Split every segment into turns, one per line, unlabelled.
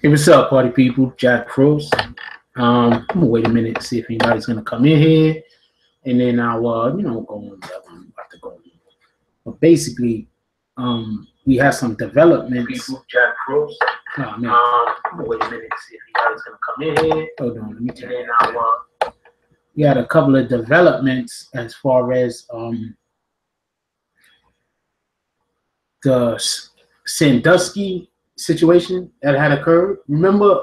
Hey, what's up, party people? Jack Frost. I'm gonna wait a minute to see if anybody's gonna come in here, and then I'll, go on whatever I'm about to go on. But basically, we have some developments. People, Jack Frost. Oh man, I'm gonna wait a minute to see if anybody's gonna come in here. Hold on, let me check. And then I'll, we had a couple of developments as far as the Sandusky situation that had occurred. Remember,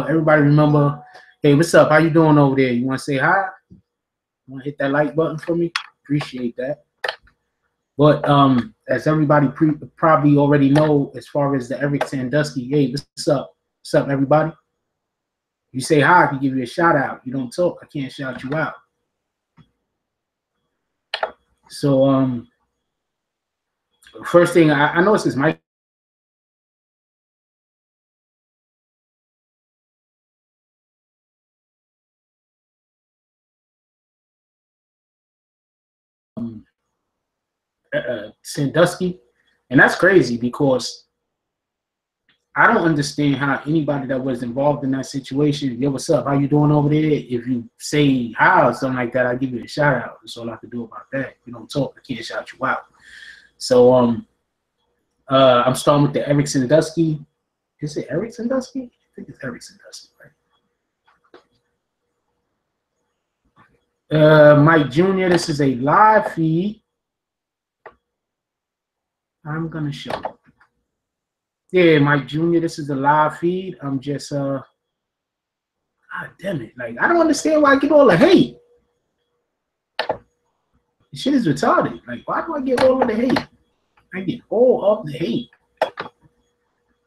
everybody remember, hey, what's up? How you doing over there? You want to say hi? You want to hit that like button for me? Appreciate that. But as everybody probably already know, as far as the Eric Sandusky, hey, what's up? What's up, everybody? You say hi, I can give you a shout out. You don't talk, I can't shout you out. So first thing, I know it's this mic. Sandusky, and that's crazy because I don't understand how anybody that was involved in that situation, yo, what's up? How you doing over there? If you say hi or something like that, I'll give you a shout out. That's all I can do about that. If you don't talk, I can't shout you out. So I'm starting with the Eric Sandusky. Is it Eric Sandusky? I think it's Eric Sandusky, right? Mike Jr., this is a live feed. I'm gonna show you. Yeah, Mike Jr., this is a live feed. I'm just God damn it. Like, I don't understand why I get all the hate. This shit is retarded. Like, why do I get all of the hate? I get all of the hate.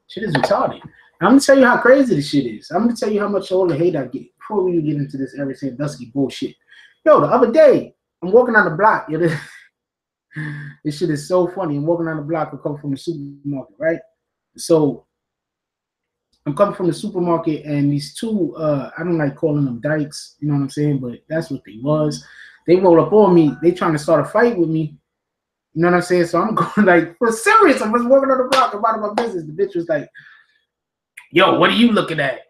Shit is retarded. I'm gonna tell you how crazy this shit is. I'm gonna tell you how much all the hate I get before we get into this Eric Sandusky bullshit. Yo, the other day, I'm walking on the block. Yo, this shit is so funny. I'm walking on the block. I come from the supermarket, right? So I'm coming from the supermarket, and these two, I don't like calling them dykes, you know what I'm saying? But that's what they was. They roll up on me. They trying to start a fight with me. You know what I'm saying? So I'm going like, for serious. I'm just walking on the block about my business. The bitch was like, yo, what are you looking at?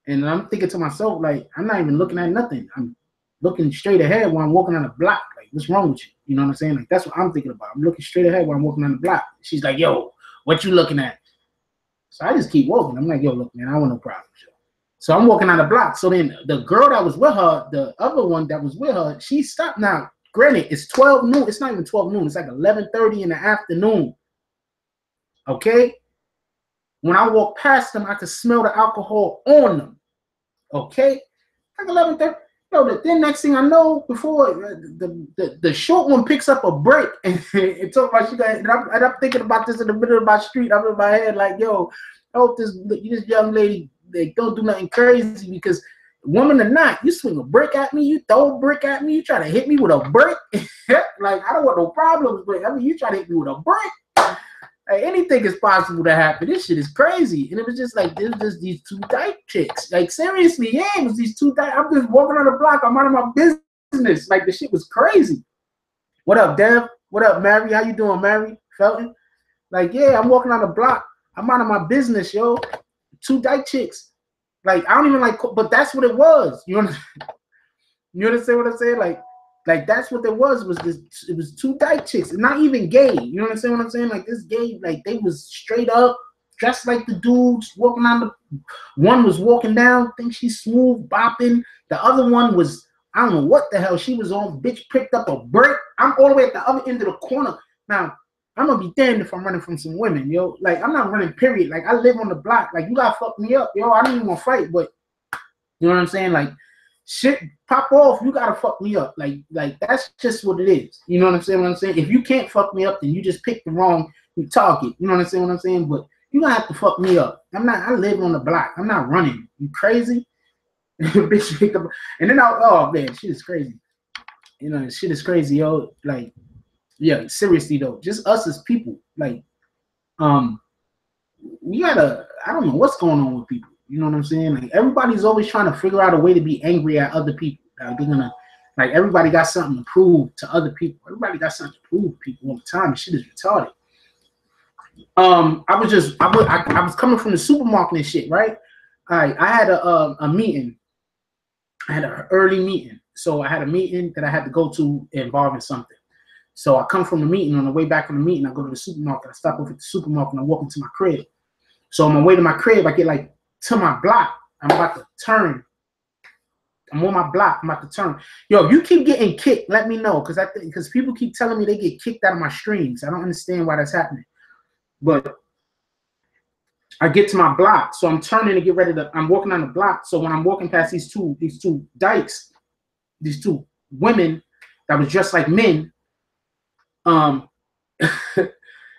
And I'm thinking to myself, like, I'm not even looking at nothing. I'm looking straight ahead while I'm walking on the block. Like, what's wrong with you? You know what I'm saying? Like, that's what I'm thinking about. I'm looking straight ahead while I'm walking on the block. She's like, yo, what you looking at? So I just keep walking. I'm like, yo, look, man, I want no problems. So I'm walking on the block. So then the girl that was with her, the other one that was with her, she stopped. Now, granted, it's 12 noon. It's not even 12 noon. It's like 11:30 in the afternoon. Okay? When I walk past them, I could smell the alcohol on them. Okay? Like 11:30. Yo, then next thing I know, before the short one picks up a break and talk about she got, and I'm thinking about this in the middle of my street. I'm in my head like, yo, I hope this young lady, they don't do nothing crazy, because woman or not, you swing a brick at me, you throw a brick at me, you try to hit me with a brick. Like, I don't want no problems, but I mean, you try to hit me with a brick. Like, anything is possible to happen. This shit is crazy. And it was just like, there's just these two dyke chicks. Like, seriously, yeah, it was these two dyke. I'm just walking on the block. I'm out of my business. Like, the shit was crazy. What up, Dev? What up, Mary? How you doing, Mary? Felton? Like, yeah, I'm walking on the block. I'm out of my business, yo. Two dyke chicks. Like, I don't even like, but that's what it was. You understand what I'm saying? Like that's what there was this. It was two dyke chicks, and not even gay. You know what I'm saying? Like, this gay, like, they was straight up dressed like the dudes walking on the. One was walking down, think she's smooth bopping. The other one was, I don't know what the hell she was on. Bitch picked up a brick. I'm all the way at the other end of the corner. Now, I'm gonna be damned if I'm running from some women, yo. Like, I'm not running, period. Like, I live on the block. Like, you gotta fuck me up, yo. I don't even want to fight, but you know what I'm saying? Like, shit pop off, you gotta fuck me up. Like that's just what it is. You know what I'm saying? What I'm saying? If you can't fuck me up, then you just pick the wrong target. You know what I'm saying? What I'm saying? But you gonna have to fuck me up. I live on the block. I'm not running. You crazy? Bitch picked up, and then oh man, shit is crazy. You know, shit is crazy, yo. Like, yeah, seriously though, just us as people, like, we gotta, I don't know what's going on with people. You know what I'm saying? Like, everybody's always trying to figure out a way to be angry at other people. Like, they're gonna, like, everybody got something to prove to other people. Everybody got something to prove to people all the time. This shit is retarded. I was coming from the supermarket and shit, right? All right, I had a meeting. I had an early meeting. So I had a meeting that I had to go to involving something. So I come from the meeting. On the way back from the meeting, I go to the supermarket. I stop off at the supermarket and I walk into my crib. So on my way to my crib, I get like to my block. I'm about to turn. I'm on my block. I'm about to turn. Yo, if you keep getting kicked, let me know. Because people keep telling me they get kicked out of my streams. I don't understand why that's happening. But I get to my block. So I'm turning to get ready to, I'm walking on the block. So when I'm walking past these two dykes, these two women that was dressed like men,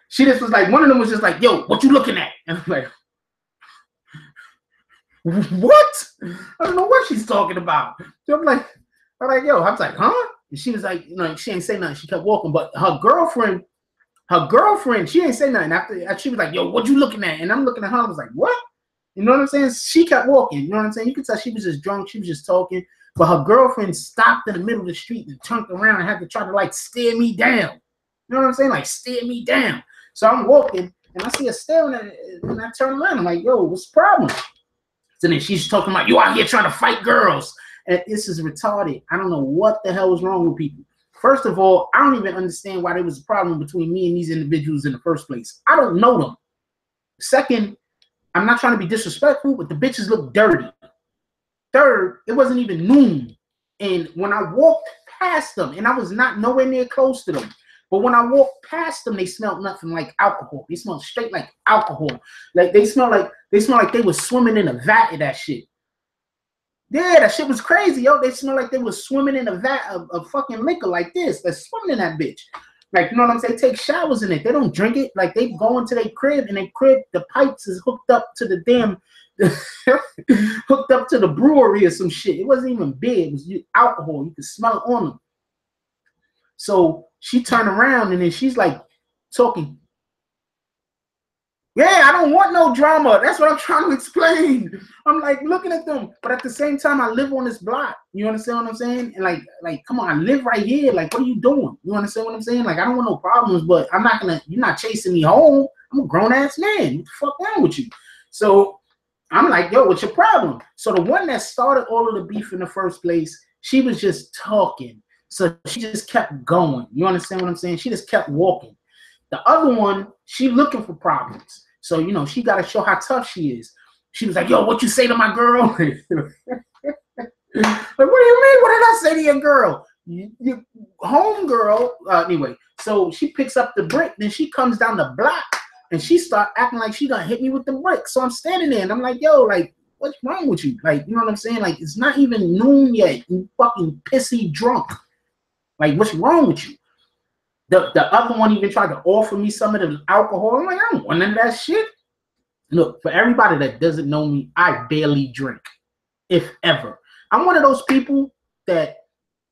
she just was like, one of them was just like, yo, what you looking at? And I'm like, what? I don't know what she's talking about. So I'm like, yo, I was like, huh? And she was like, you know, she ain't say nothing. She kept walking, but her girlfriend, she ain't say nothing. After she was like, yo, what you looking at? And I'm looking at her. I was like, what? You know what I'm saying? She kept walking. You know what I'm saying? You could tell she was just drunk. She was just talking. But her girlfriend stopped in the middle of the street and turned around and had to try to like stare me down. You know what I'm saying? Like stare me down. So I'm walking and I see her staring at it, and I turn around. I'm like, yo, what's the problem? So then she's talking about, you out here trying to fight girls. And this is retarded. I don't know what the hell is wrong with people. First of all, I don't even understand why there was a problem between me and these individuals in the first place. I don't know them. Second, I'm not trying to be disrespectful, but the bitches look dirty. Third, it wasn't even noon. And when I walked past them, and I was not nowhere near close to them, but when I walked past them, they smelled nothing like alcohol. They smelled straight like alcohol. Like they smell like they were swimming in a vat of that shit. Yeah, that shit was crazy, yo. They smell like they were swimming in a vat of fucking liquor like this. They're swimming in that bitch. Like, you know what I'm saying? They take showers in it. They don't drink it. Like, they go into their crib, and their crib, the pipes is hooked up to the damn, hooked up to the brewery or some shit. It wasn't even beer. It was alcohol. You could smell it on them. So she turned around, and then she's like talking. Yeah, I don't want no drama. That's what I'm trying to explain. I'm like looking at them, but at the same time, I live on this block. You understand what I'm saying? And like, come on, I live right here. Like, what are you doing? You understand what I'm saying? Like, I don't want no problems, but I'm not gonna. You're not chasing me home. I'm a grown ass man. What the fuck wrong with you? So I'm like, yo, what's your problem? So the one that started all of the beef in the first place, she was just talking. So she just kept going. You understand what I'm saying? She just kept walking. The other one, she looking for problems. So, you know, she got to show how tough she is. She was like, yo, what you say to my girl? Like, what do you mean? What did I say to your girl? Your home girl. Anyway, so she picks up the brick. Then she comes down the block and she start acting like she gonna hit me with the brick. So I'm standing there and I'm like, yo, like, what's wrong with you? Like, you know what I'm saying? Like, it's not even noon yet. You fucking pissy drunk. Like, what's wrong with you? The other one even tried to offer me some of the alcohol. I'm like, I don't want none of that shit. Look, for everybody that doesn't know me, I barely drink, if ever. I'm one of those people that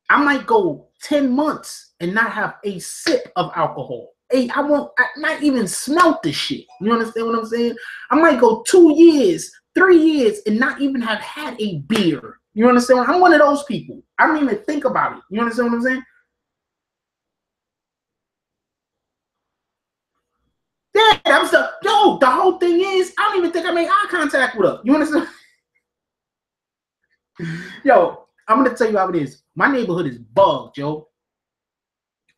I might go 10 months and not have a sip of alcohol. I might even smell this shit. You understand what I'm saying? I might go 2 years, 3 years and not even have had a beer. You understand? I'm one of those people. I don't even think about it. You understand what I'm saying? Yeah, that was the whole thing is, I don't even think I made eye contact with her. You understand? Yo, I'm gonna tell you how it is. My neighborhood is bugged, yo.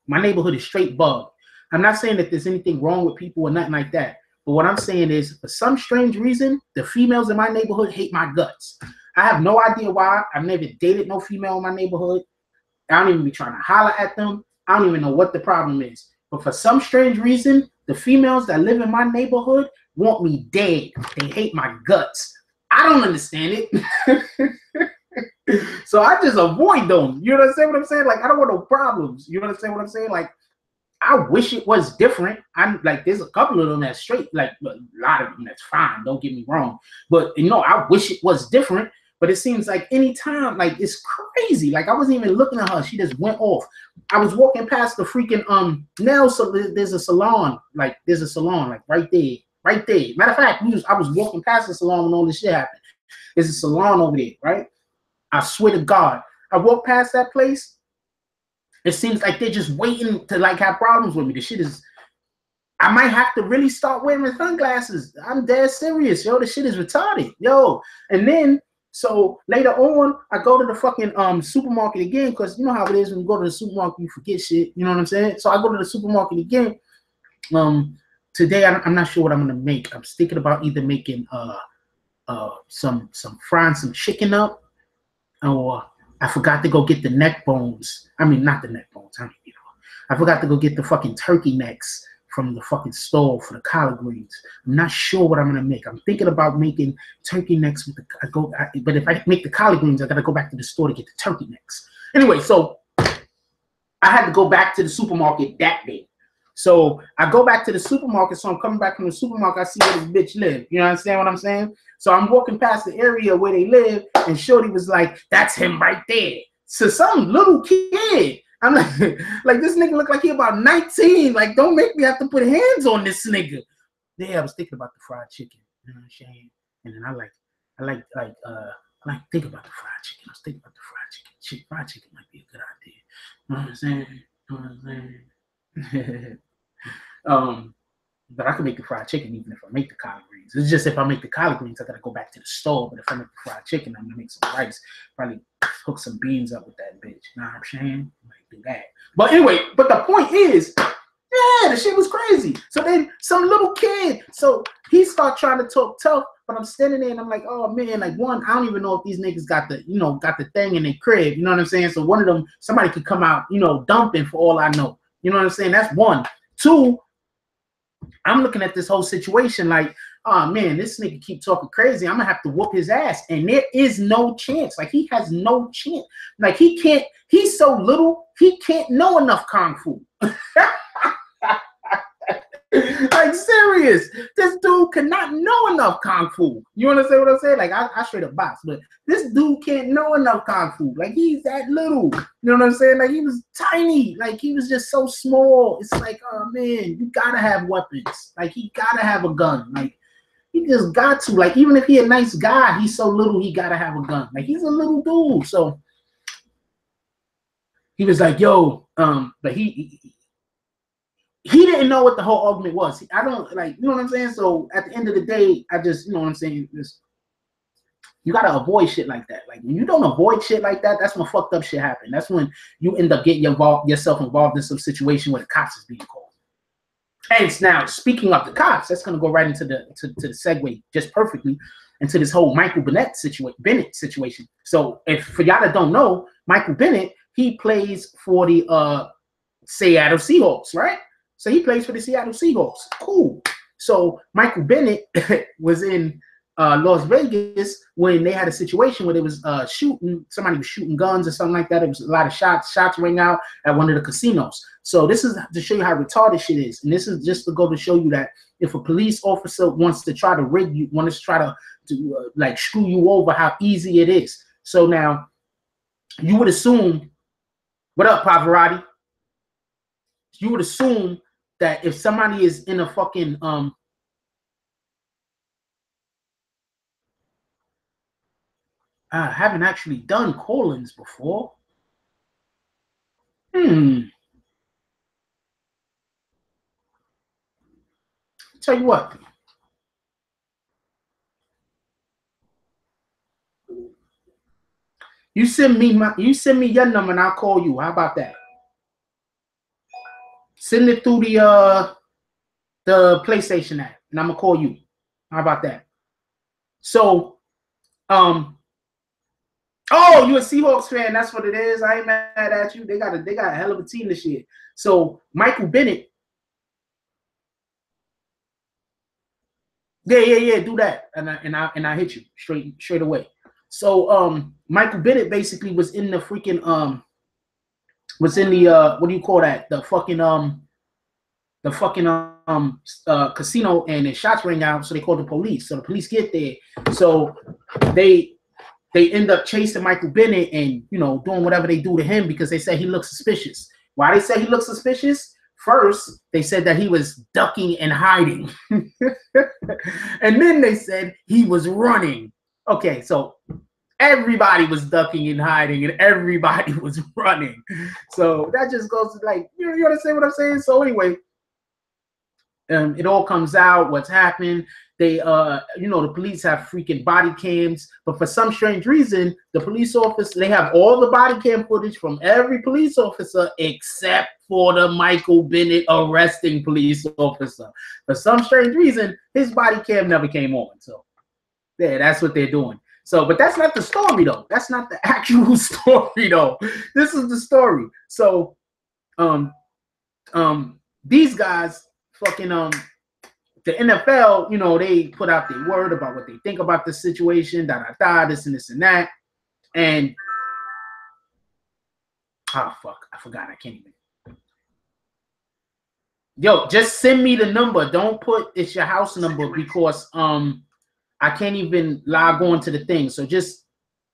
My neighborhood is straight bugged. I'm not saying that there's anything wrong with people or nothing like that. But what I'm saying is, for some strange reason, the females in my neighborhood hate my guts. I have no idea why. I've never dated no female in my neighborhood. I don't even be trying to holler at them. I don't even know what the problem is. But for some strange reason, the females that live in my neighborhood want me dead. They hate my guts. I don't understand it. So I just avoid them. You understand what I'm saying? Like, I don't want no problems. You understand what I'm saying? Like, I wish it was different. I'm like, there's a couple of them that's straight, like a lot of them that's fine. Don't get me wrong. But, you know, I wish it was different. But it seems like anytime, like, it's crazy. Like, I wasn't even looking at her. She just went off. I was walking past the freaking nail. So there's a salon. Like, there's a salon, like, right there. Right there. Matter of fact, I was walking past the salon when all this shit happened. There's a salon over there, right? I swear to God. I walked past that place. It seems like they're just waiting to, like, have problems with me. The shit is I might have to really start wearing sunglasses. I'm dead serious, yo. This shit is retarded, yo. And then, so later on, I go to the fucking supermarket again, because you know how it is when you go to the supermarket, you forget shit. You know what I'm saying? So I go to the supermarket again. Today I'm not sure what I'm gonna make. I'm thinking about either making some frying some chicken up, or I forgot to go get the neck bones. I mean, not the neck bones. I forgot to go get the fucking turkey necks from the fucking store for the collard greens. I'm not sure what I'm gonna make. I'm thinking about making turkey necks with the but if I make the collard greens, I gotta go back to the store to get the turkey necks. Anyway, so I had to go back to the supermarket that day. So I go back to the supermarket. So I'm coming back from the supermarket. I see where this bitch live. You understand what I'm saying? So I'm walking past the area where they live, and Shorty was like, "That's him right there." So some little kid. I'm like this nigga look like he about 19. Like, don't make me have to put hands on this nigga. Yeah, I was thinking about the fried chicken. You know what I'm saying? And then I like think about the fried chicken. I was thinking about the fried chicken. Fried chicken might be a good idea. You know what I'm saying? You know what I'm saying? But I can make the fried chicken even if I make the collard greens. It's just if I make the collard greens, I gotta go back to the store. But if I make the fried chicken, I'm gonna make some rice, probably hook some beans up with that bitch. Know what I'm saying? I might do that. But anyway, but the point is, yeah, the shit was crazy. So then some little kid, so he start trying to talk tough, but I'm standing there and I'm like, oh man, like one, I don't even know if these niggas got the thing in their crib. You know what I'm saying? So one of them, somebody could come out, dumping for all I know. You know what I'm saying? That's one. Two, I'm looking at this whole situation like, oh man, this nigga keep talking crazy. I'm gonna have to whoop his ass. And there is no chance. Like, he has no chance. Like, he can't, he's so little, he can't know enough Kung Fu. Like, serious. This dude cannot know enough Kung Fu. You understand what I'm saying? Like, I straight up box, but this dude can't know enough Kung Fu. Like, he's that little. You know what I'm saying? Like, he was tiny. Like, he was just so small. It's like, oh man, you gotta have weapons. Like, he gotta have a gun. Like, he just got to. Like, even if he a nice guy, he's so little, he gotta have a gun. Like, he's a little dude. So he was like, yo, but he didn't know what the whole argument was. I don't, like, you know what I'm saying? So at the end of the day, I just, you know what I'm saying? You got to avoid shit like that. Like, when you don't avoid shit like that, that's when fucked up shit happen. That's when you end up getting yourself involved in some situation where the cops is being called. And now, speaking of the cops, that's going to go right into the segue just perfectly into this whole Michael Bennett situation. So if for y'all that don't know, Michael Bennett, he plays for the Seattle Seahawks, right? So he plays for the Seattle Seahawks. Cool. So Michael Bennett was in Las Vegas when they had a situation where they was somebody was shooting guns or something like that. It was a lot of shots rang out at one of the casinos. So this is to show you how retarded shit is. And this is just to go to show you that if a police officer wants to try to rig you, wants to try to like screw you over, how easy it is. So now you would assume, what up, Pavarotti? You would assume that if somebody is in a fucking I haven't actually done call-ins before. Tell you what. You send me your number and I'll call you. How about that? Send it through the PlayStation app and I'm gonna call you. How about that? So oh, you a Seahawks fan? That's what it is. I ain't mad at you. They got a hell of a team this year. So Michael Bennett. Yeah. Do that, and I hit you straight away. So Michael Bennett basically was in the freaking was in the what do you call that? The fucking casino, and the shots rang out, so they called the police. So the police get there. So they end up chasing Michael Bennett and, doing whatever they do to him because they say he looks suspicious. Why they say he looks suspicious? First, they said that he was ducking and hiding. And then they said he was running. Okay, so everybody was ducking and hiding and everybody was running. So that just goes to, like, you understand what I'm saying? So anyway, It all comes out what's happened. They, you know, the police have freaking body cams, but for some strange reason, the police officer, they have all the body cam footage from every police officer except for the Michael Bennett arresting police officer. For some strange reason, his body cam never came on. So, yeah, that's what they're doing. So, but that's not the story though. That's not the actual story though. This is the story. So, these guys, fucking, the NFL, you know, they put out their word about what they think about the situation, this and this and that. And oh fuck, I forgot. I can't even. Yo, just send me the number. Don't put it's your house number because I can't even log on to the thing. So just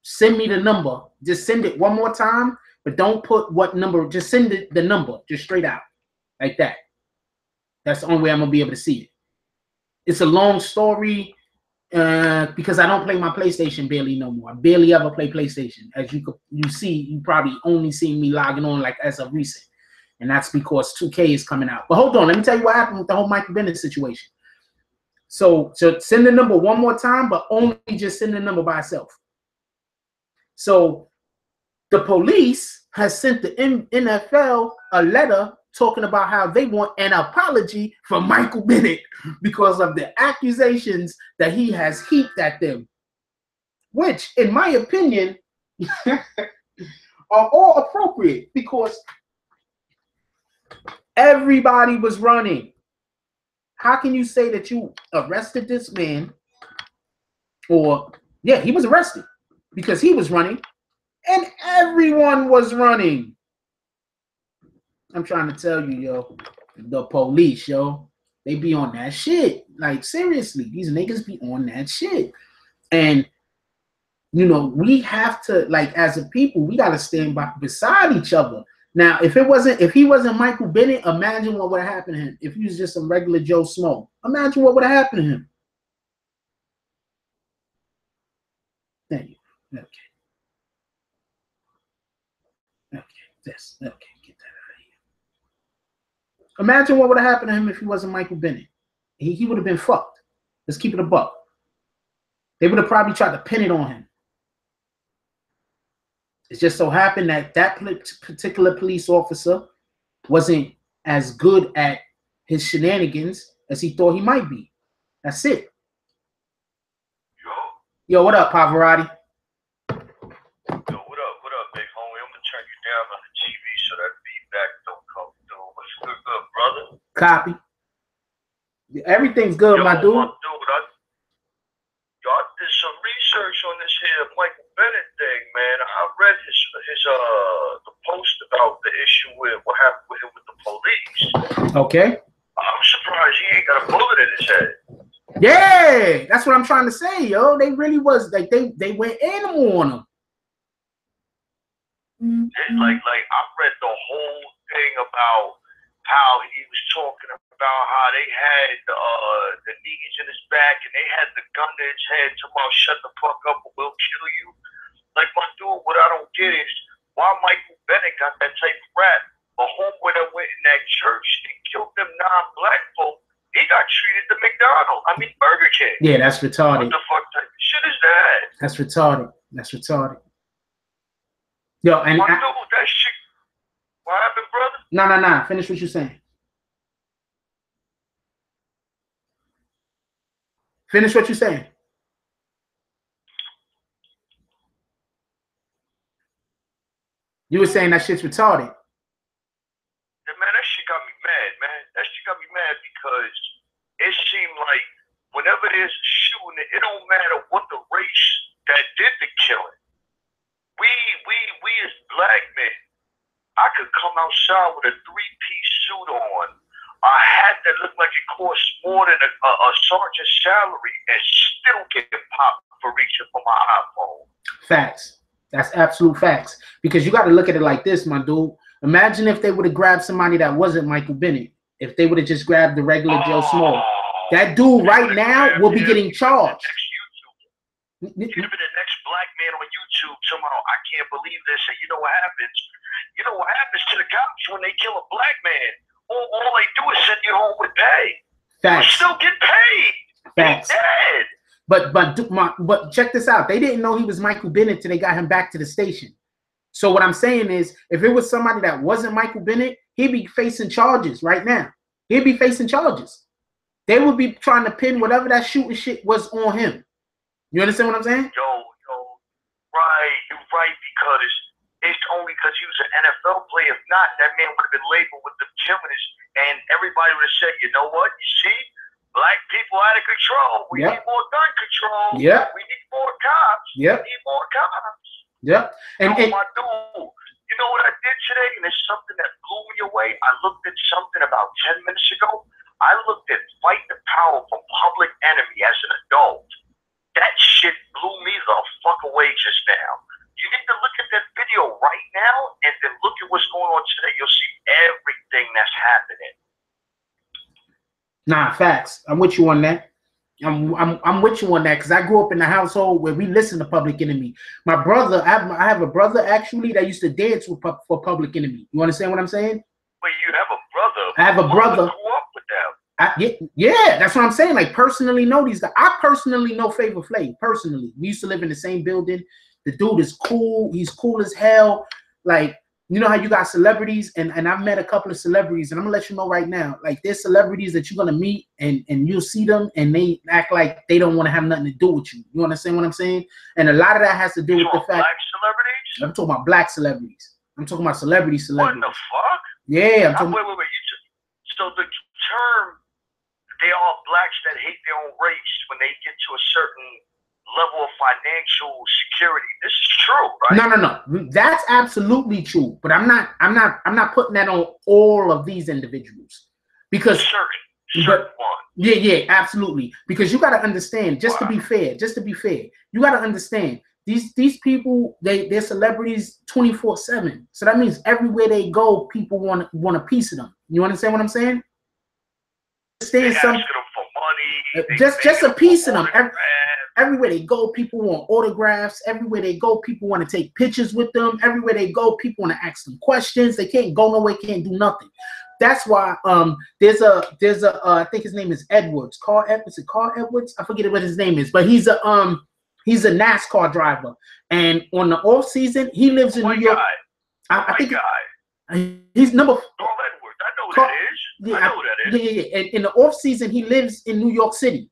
send me the number. Just send it one more time, but don't put what number. Just send it the number, just straight out like that. That's the only way I'm gonna be able to see it. It's a long story because I don't play my PlayStation barely no more. I barely ever play PlayStation. As you see, you probably only seen me logging on like as of recent. And that's because 2K is coming out. But hold on, let me tell you what happened with the whole Michael Bennett situation. So send the number one more time, but only just send the number by itself. So the police has sent the NFL a letter talking about how they want an apology from Michael Bennett because of the accusations that he has heaped at them, which, in my opinion, are all appropriate because everybody was running. How can you say that you arrested this man? Or, yeah, he was arrested because he was running and everyone was running. I'm trying to tell you, yo, the police, yo, they be on that shit. Like, seriously, these niggas be on that shit. And, you know, we have to, like, as a people, we got to stand beside each other. Now, if he wasn't Michael Bennett, imagine what would have happened to him. If he was just some regular Joe Smo, imagine what would have happened to him. Thank you. Okay. Okay. This. Okay. Get that out of here. Imagine what would have happened to him if he wasn't Michael Bennett. He would have been fucked. Let's keep it a buck. They would have probably tried to pin it on him. It just so happened that that particular police officer wasn't as good at his shenanigans as he thought he might be. That's it. Yo, what up, Pavarotti?
Yo, what up, big homie? I'm gonna turn you down on the TV so that feedback don't come through. What's good, brother?
Copy. Everything's good,
yo,
my dude.
I did some research on this here Michael Bennett thing, man. I read his the post about the issue with what happened with him with the police.
Okay.
I'm surprised he ain't got a bullet in his head.
Yeah, that's what I'm trying to say, yo. They really was like they went animal on him.
Like I read the whole thing about how he was talking about how they had the knees in his back and they had the gun in his head tomorrow, shut the fuck up or we'll kill you. Like, my dude, what I don't get is why Michael Bennett got that type of rap. But homeboy that went in that church and killed them non-black folk, he got treated to McDonald's. I mean Burger King.
Yeah, that's retarded.
What the fuck type of shit is that?
That's retarded. That's retarded. Yo, and
my dude, that shit. What happened, brother?
Nah. Finish what you're saying. Finish what you're saying. You were saying that shit's retarded.
Yeah, man, that shit got me mad, man. That shit got me mad because it seemed like whenever there's a shooting, it don't matter what the race that did the killing. We as black men, I could come outside with a 3-piece suit on, a hat that looked like it cost more than a sergeant's salary, and still get popped for reaching for my iPhone.
Facts. That's absolute facts. Because you got to look at it like this, my dude. Imagine if they would have grabbed somebody that wasn't Michael Bennett. If they would have just grabbed the regular Joe Small. That dude right now will be getting charged.
He'd have been the next black man on YouTube tomorrow. I can't believe this. And you know what happens? You know what happens to the cops when they kill a black man? All they do is send you home with pay.
Facts.
You still get paid.
Facts.
He's dead.
But check this out. They didn't know he was Michael Bennett till they got him back to the station. So what I'm saying is, if it was somebody that wasn't Michael Bennett, he'd be facing charges right now. He'd be facing charges. They would be trying to pin whatever that shooting shit was on him. You understand what I'm saying?
Yo, right. You're right, because it's only because he was an NFL player. If not, that man would have been labeled with the killers, and everybody would have said, you know what? You see? Black people out of control. We need more gun control.
Yeah.
We need more cops.
Yeah.
We need more cops.
Yeah. And
my dude, you know what I did today? And it's something that blew me away. I looked at something about 10 minutes ago. I looked at Fight the Power from Public Enemy as an adult. That shit blew me the fuck away just now. You need to look at that video right now and then look at what's going on today. You'll see everything that's happening.
Nah, facts. I'm with you on that. I'm with you on that, because I grew up in a household where we listen to Public Enemy. My brother, I have a brother actually that used to dance for Public Enemy. You understand what I'm saying?
Wait, you have a brother?
I have a brother.
Grew up with them.
Yeah, that's what I'm saying. Like, personally know these guys. I personally know Flavor Flav. Personally, we used to live in the same building. The dude is cool. He's cool as hell. Like, you know how you got celebrities, and I've met a couple of celebrities, and I'm gonna let you know right now, like, there's celebrities that you're gonna meet and you'll see them and they act like they don't want to have nothing to do with you. You understand what I'm saying? And a lot of that has to do with the fact.
Black celebrities?
I'm talking about black celebrities. I'm talking about celebrities.
What the fuck?
Yeah, I'm talking.
Wait. So the term, they are blacks that hate their own race when they get to a certain level of financial security. This is true, right?
No. That's absolutely true. But I'm not putting that on all of these individuals, because
certain one.
Yeah, absolutely. Because you got to understand, just to be fair, you got to understand these people, they're celebrities 24/7. So that means everywhere they go, people want a piece of them. You understand what I'm saying?
They asking them for money.
Just a piece of them. Everywhere they go, people want autographs. Everywhere they go, people want to take pictures with them. Everywhere they go, people want to ask them questions. They can't go nowhere, can't do nothing. That's why there's a I think his name is Edwards. Carl Edwards? I forget what his name is, but he's a NASCAR driver. And on the off season, he lives in New York. I think he's number.
Carl Edwards. I know who that is. Yeah, I know who that is.
Yeah. And in the off season, he lives in New York City.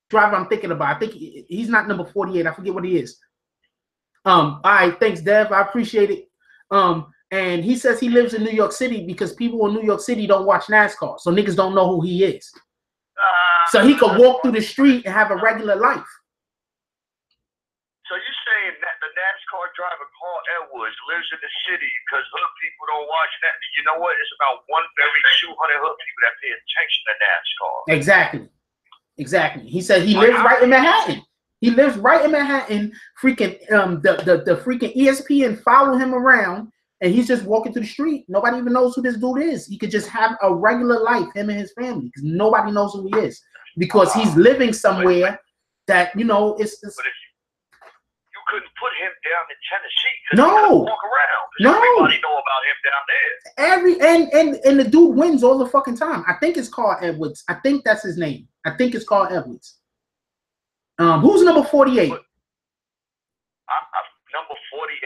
Driver I'm thinking about. I think he's not number 48. I forget what he is. All right, thanks, Dev. I appreciate it. And he says he lives in New York City because people in New York City don't watch NASCAR, so niggas don't know who he is. So he could walk through the street and have a regular life.
So you're saying that the NASCAR driver Carl Edwards lives in the city because hood people don't watch that? You know what? It's about 1 every 200 hood people that pay attention to NASCAR. Exactly. He said he lives right in Manhattan.
He lives right in Manhattan. Freaking the freaking ESPN follow him around, and he's just walking through the street. Nobody even knows who this dude is. He could just have a regular life, him and his family, because nobody knows who he is, because he's living somewhere that, you know, it's.
But if you couldn't put him down in Tennessee,
no,
walk around.
No,
everybody know about him down there.
And the dude wins all the fucking time. I think it's Carl Edwards. I think that's his name. I think it's Carl Edwards. Who's number 48?
Number 48?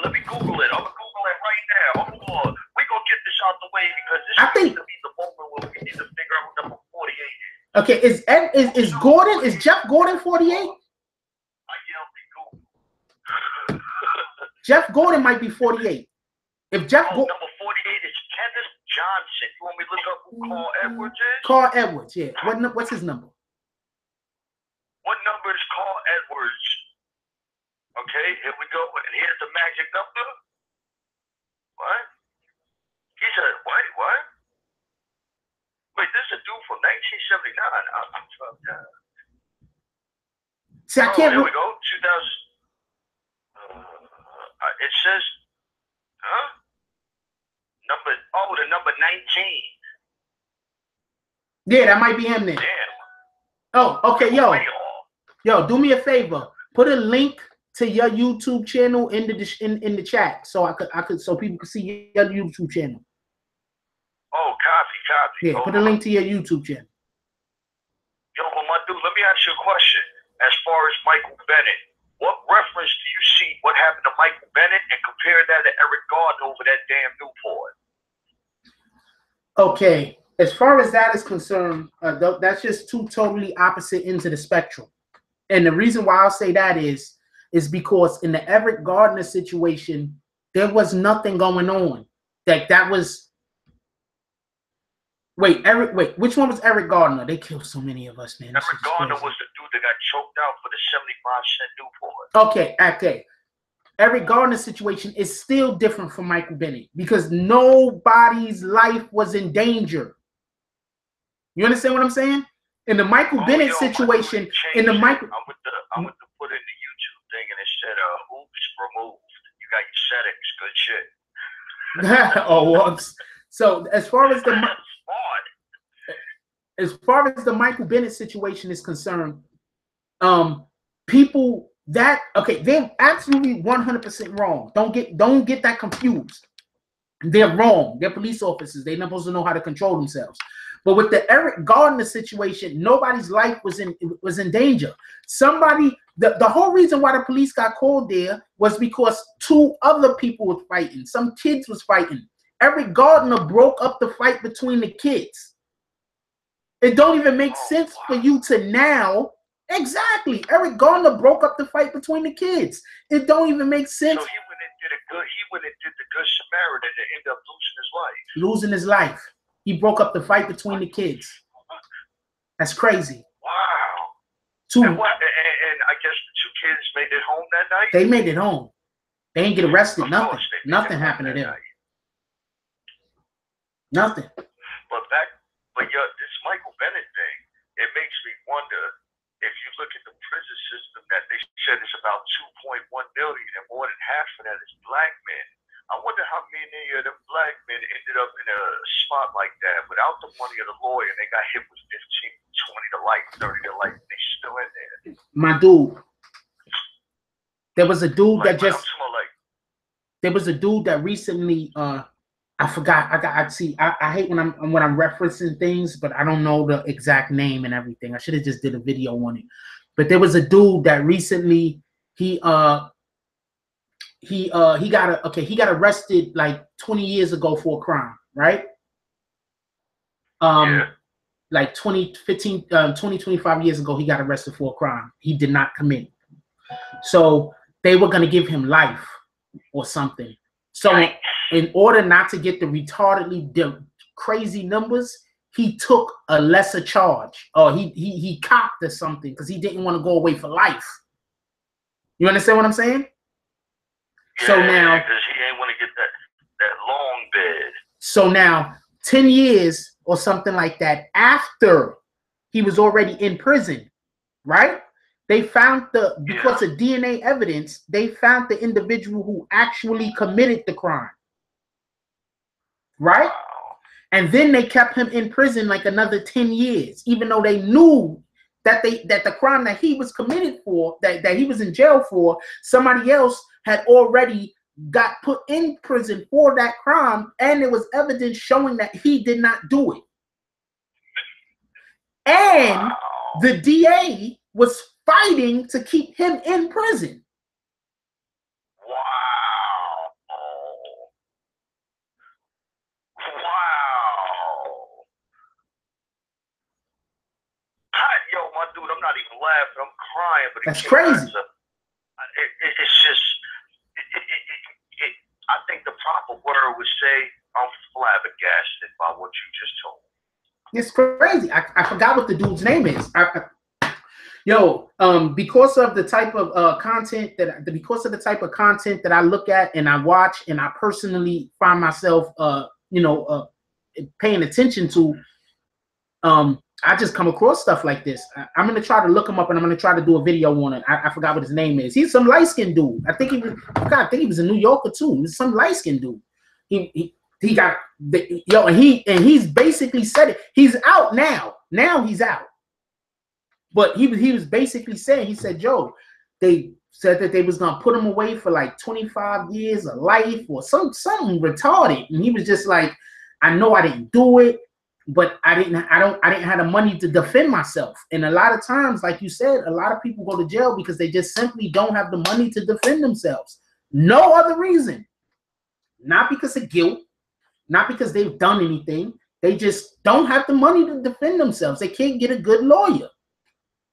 Let me Google it. I'm gonna Google it right now. Hold on. We're gonna get this out the way because this needs to be the moment where we need to figure out what number 48 is.
Okay, is Gordon? Is Jeff Gordon 48?
I yelled at Google.
Jeff Gordon might be 48. If Jeff
number 48 is Kenneth Johnson. You want me to look up who Carl Edwards is?
Carl Edwards, yeah. What's his number?
What number is Carl Edwards? Okay, here we go. And here's the magic number. What? He said, what? Wait, this is a dude from 1979. I'm fucked up.
See, I can't.
Here we go. 2000. It says, the number 19.
Yeah, that might be him then.
Damn.
Oh, okay, yo, do me a favor. Put a link to your YouTube channel in the chat, so I could so people can see your YouTube channel.
Oh, copy.
Yeah, put a link to your YouTube channel.
Yo, my dude, let me ask you a question. As far as Michael Bennett, what reference do you see what happened to Michael Bennett and compare that to Eric Garner over that damn Newport?
Okay, as far as that is concerned, that's just two totally opposite ends of the spectrum. And the reason why I'll say that is because in the Eric Gardner situation, there was nothing going on. That was wait, which one was Eric Gardner? They killed so many of us, man.
Eric Gardner was the dude that got choked out for the 75-cent Newport.
Okay. Eric Gardner's situation is still different from Michael Bennett because nobody's life was in danger. You understand what I'm saying? In the Michael Bennett situation, in the Michael,
I went to put in the YouTube thing and it said hoops removed. You got your settings, good shit.
Oh, whoops. So as far as the Michael Bennett situation is concerned, people that they're absolutely 100% wrong. Don't get that confused. They're wrong. They're police officers. They're not supposed to know how to control themselves. But with the Eric Gardner situation, nobody's life was in danger. The whole reason why the police got called there was because two other people were fighting. Some kids was fighting. Eric Gardner broke up the fight between the kids. It don't even make sense for you to now. Exactly. Eric Gardner broke up the fight between the kids. It don't even make sense.
So he went and did the good Samaritan and ended up
losing his life. He broke up the fight between the kids. That's crazy.
Wow. And I guess the two kids made it home that night?
They made it home. They didn't get arrested. Nothing happened to them. Nothing.
But this Michael Bennett thing, it makes me wonder if you look at the prison system that they said is about 2.1 million and more than half of that is black men. I wonder how many of them black men ended up in a spot like that without the money of the lawyer and they got hit with 15, 20 to life, 30 to life, and they still in there.
My dude, there was a dude that recently I forgot. I hate when I'm referencing things, but I don't know the exact name and everything. I should have just did a video on it. But there was a dude that recently he got arrested like 20 years ago for a crime, right? Like 20, 25 years ago, he got arrested for a crime he did not commit. So they were gonna give him life or something. So in order not to get the retardedly crazy numbers, he took a lesser charge, or he copped or something because he didn't want to go away for life. You understand what I'm saying?
Yeah,
so now,
because he ain't want to get that long bed.
So now, 10 years or something like that after he was already in prison, right? They found because of DNA evidence, they found the individual who actually committed the crime. Right?
Wow.
And then they kept him in prison like another 10 years, even though they knew that the crime that he was committed for, that he was in jail for, somebody else had already got put in prison for that crime, and there was evidence showing that he did not do it. And the DA was fighting to keep him in prison.
Wow. Yo, my dude, I'm not even laughing. I'm crying. But
that's crazy.
It's just, I think the proper word would say I'm flabbergasted by what you just told me.
It's crazy. I forgot what the dude's name is. Because of the type of content that I look at and I watch and I personally find myself paying attention to, I just come across stuff like this. I'm gonna try to look him up and I'm gonna try to do a video on it. I forgot what his name is. He's some light-skinned dude. I think he was in New York too. He's some light-skinned dude. He got and he's basically said it. He's out now. Now he's out. But he was basically saying, he said, Joe, they said that they was gonna put him away for like 25 years of life or something retarded. And he was just like, I know I didn't do it, but I didn't have the money to defend myself. And a lot of times, like you said, a lot of people go to jail because they just simply don't have the money to defend themselves. No other reason. Not because of guilt, not because they've done anything. They just don't have the money to defend themselves. They can't get a good lawyer.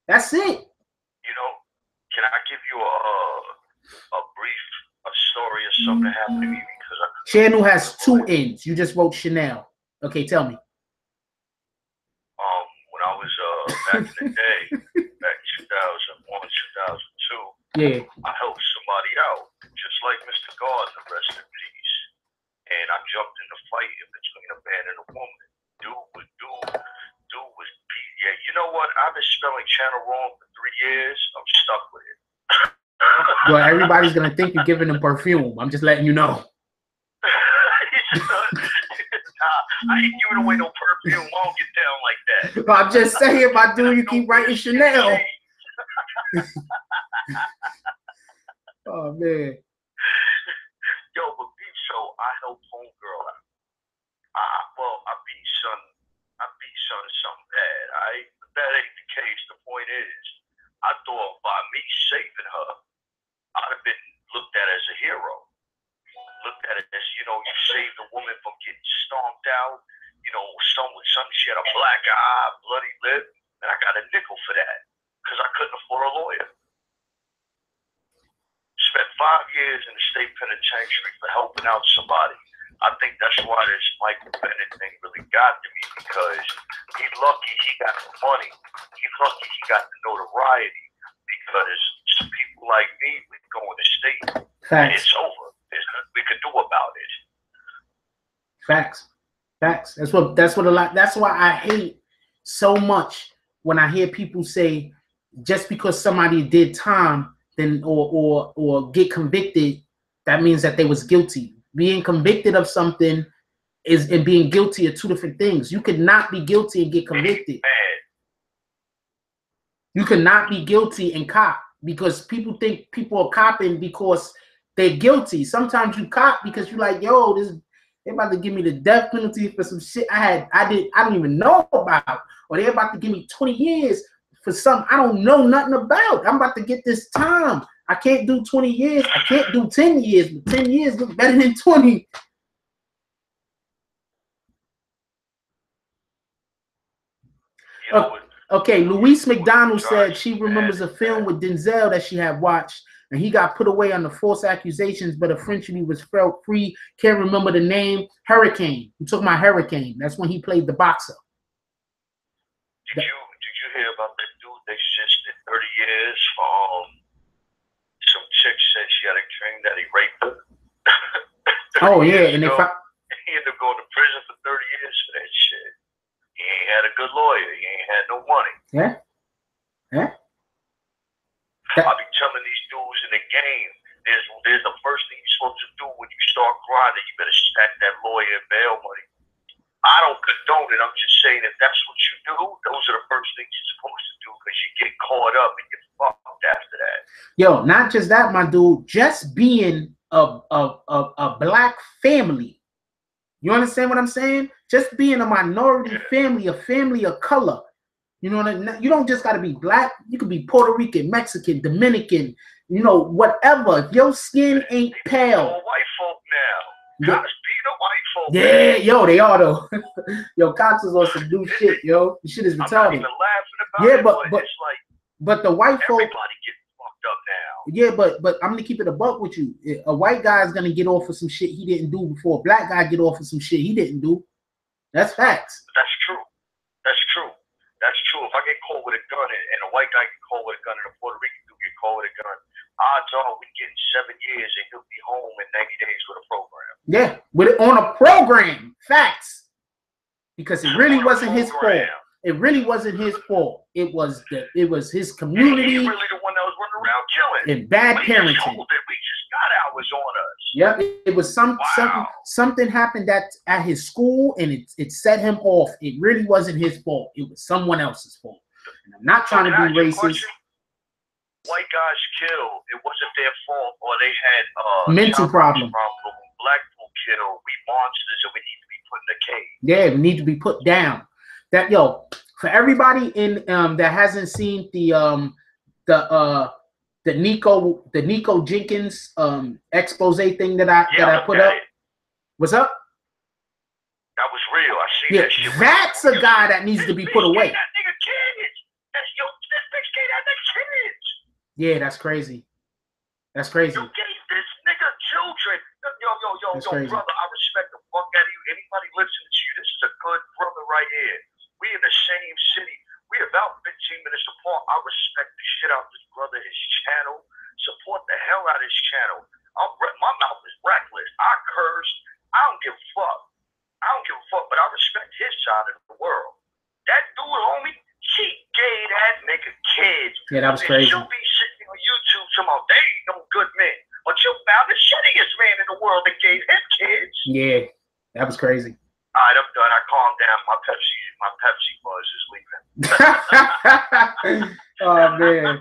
That's it.
You know, can I give you a brief story of something that happened to me? Because
Chanel has two ends. You just wrote Chanel. Okay, tell me.
When I was back in the day, back 2001, 2002,
yeah,
I helped somebody out, just like Mr. Gardner, rest in peace. And I jumped in the fight in between a man and a woman. Dude was beat. Yeah, you know what? I've been spelling channel wrong for 3 years. I'm stuck with it.
Well, everybody's gonna think you're giving them perfume. I'm just letting you know.
I ain't giving away no perfume. I don't get down like that.
But I'm just saying, my dude, you keep writing Chanel. Oh man.
Yo, but so I helped homegirl out. I beat son something bad. But that ain't the case. The point is, I thought by me saving her, I'd have been looked at as a hero. Looked at it as, you saved a woman from getting stomped out. She had a black eye, bloody lip, and I got a nickel for that because I couldn't afford a lawyer. Spent 5 years in the state penitentiary for helping out somebody. I think that's why this Michael Bennett thing really got to me, because he's lucky he got the money. He's lucky he got the notoriety, because some people like me, we go in the state and it's over. There's nothing we can do about it.
Facts. That's why I hate so much when I hear people say just because somebody did time then or get convicted, that means that they was guilty. Being convicted of something and being guilty are two different things. You could not be guilty and get convicted. You could not be guilty and cop, because people think people are copping because they're guilty. Sometimes you cop because you're like, yo, they're about to give me the death penalty for some shit I don't even know about, or they're about to give me 20 years for something I don't know nothing about. I'm about to get this time. I can't do 20 years. I can't do 10 years, but 10 years look better than 20. Okay, Louise McDonald said she remembers a film with Denzel that she had watched, and he got put away under false accusations, but eventually was felt free. Can't remember the name. Hurricane. You talking about Hurricane? That's when he played the boxer.
Did you hear about that dude that just did 30 years for some chick said she had a dream that he raped her?
Oh yeah, and he
ended up going to prison for 30 years for that shit. He ain't had a good lawyer. He ain't had no money.
Yeah.
I be telling these dudes in the game, there's the first thing you're supposed to do when you start grinding. You better stack that lawyer and bail money. I don't condone it. I'm just saying, if that's what you do, those are the first things you're supposed to do, because you get caught up and get fucked after that.
Yo, not just that, my dude. Just being a black family. You understand what I'm saying? Just being a minority family, a family of color. You know, you don't just got to be black. You could be Puerto Rican, Mexican, Dominican, whatever. If your skin ain't pale.
White folk now. Cops beat the white folk.
Yeah, yo, they are though. Yo, cops is on some new shit, yo. The shit is retarded.
I'm not even laughing about it, but it's like,
but the white folk.
Everybody getting fucked up now.
Yeah, but I'm gonna keep it a buck with you. A white guy is gonna get off for some shit he didn't do before. A black guy get off for some shit he didn't do. That's facts.
That's true. That's true. If I get caught with a gun and a white guy get caught with a gun and a Puerto Rican dude get caught with a gun, odds are we getting 7 years and he'll be home in 90 days with a program.
Yeah, on a program. Facts. Because it really wasn't his fault. It really wasn't his fault. It was his community.
He really the one that was running around killing.
And bad parenting.
We just got ours on us.
Yep, it was something happened at his school, and it set him off. It really wasn't his fault. It was someone else's fault. And I'm not trying to be racist.
White guys killed. It wasn't their fault, or they had
mental problems.
Black people kill. We monsters, and we need to be put in the cage.
Yeah, it need to be put down. That for everybody in that hasn't seen the Nico Jenkins expose thing that I put up. What's up?
That was real. I seen that shit.
That's a guy that needs to be put away.
That nigga kids. This bitch gave that nigga kids.
Yeah, that's crazy. That's crazy.
You gave this nigga children. Yo,
crazy.
Brother, I respect the fuck out of you. Anybody listening to you, this is a good brother right here. We in the same city. We about 15 minutes apart. I respect the shit out of this brother, his channel. Support the hell out of his channel. My mouth is reckless. I cursed. I don't give a fuck. But I respect his side of the world. That dude, homie, she gave that nigga kids.
Yeah, that was crazy.
She'll be sitting on YouTube talking about they ain't no good men. But you found the shittiest man in the world that gave him kids.
Yeah, that was crazy.
All right, I'm done. I calmed down. My Pepsi buzz is leaving.
Oh man.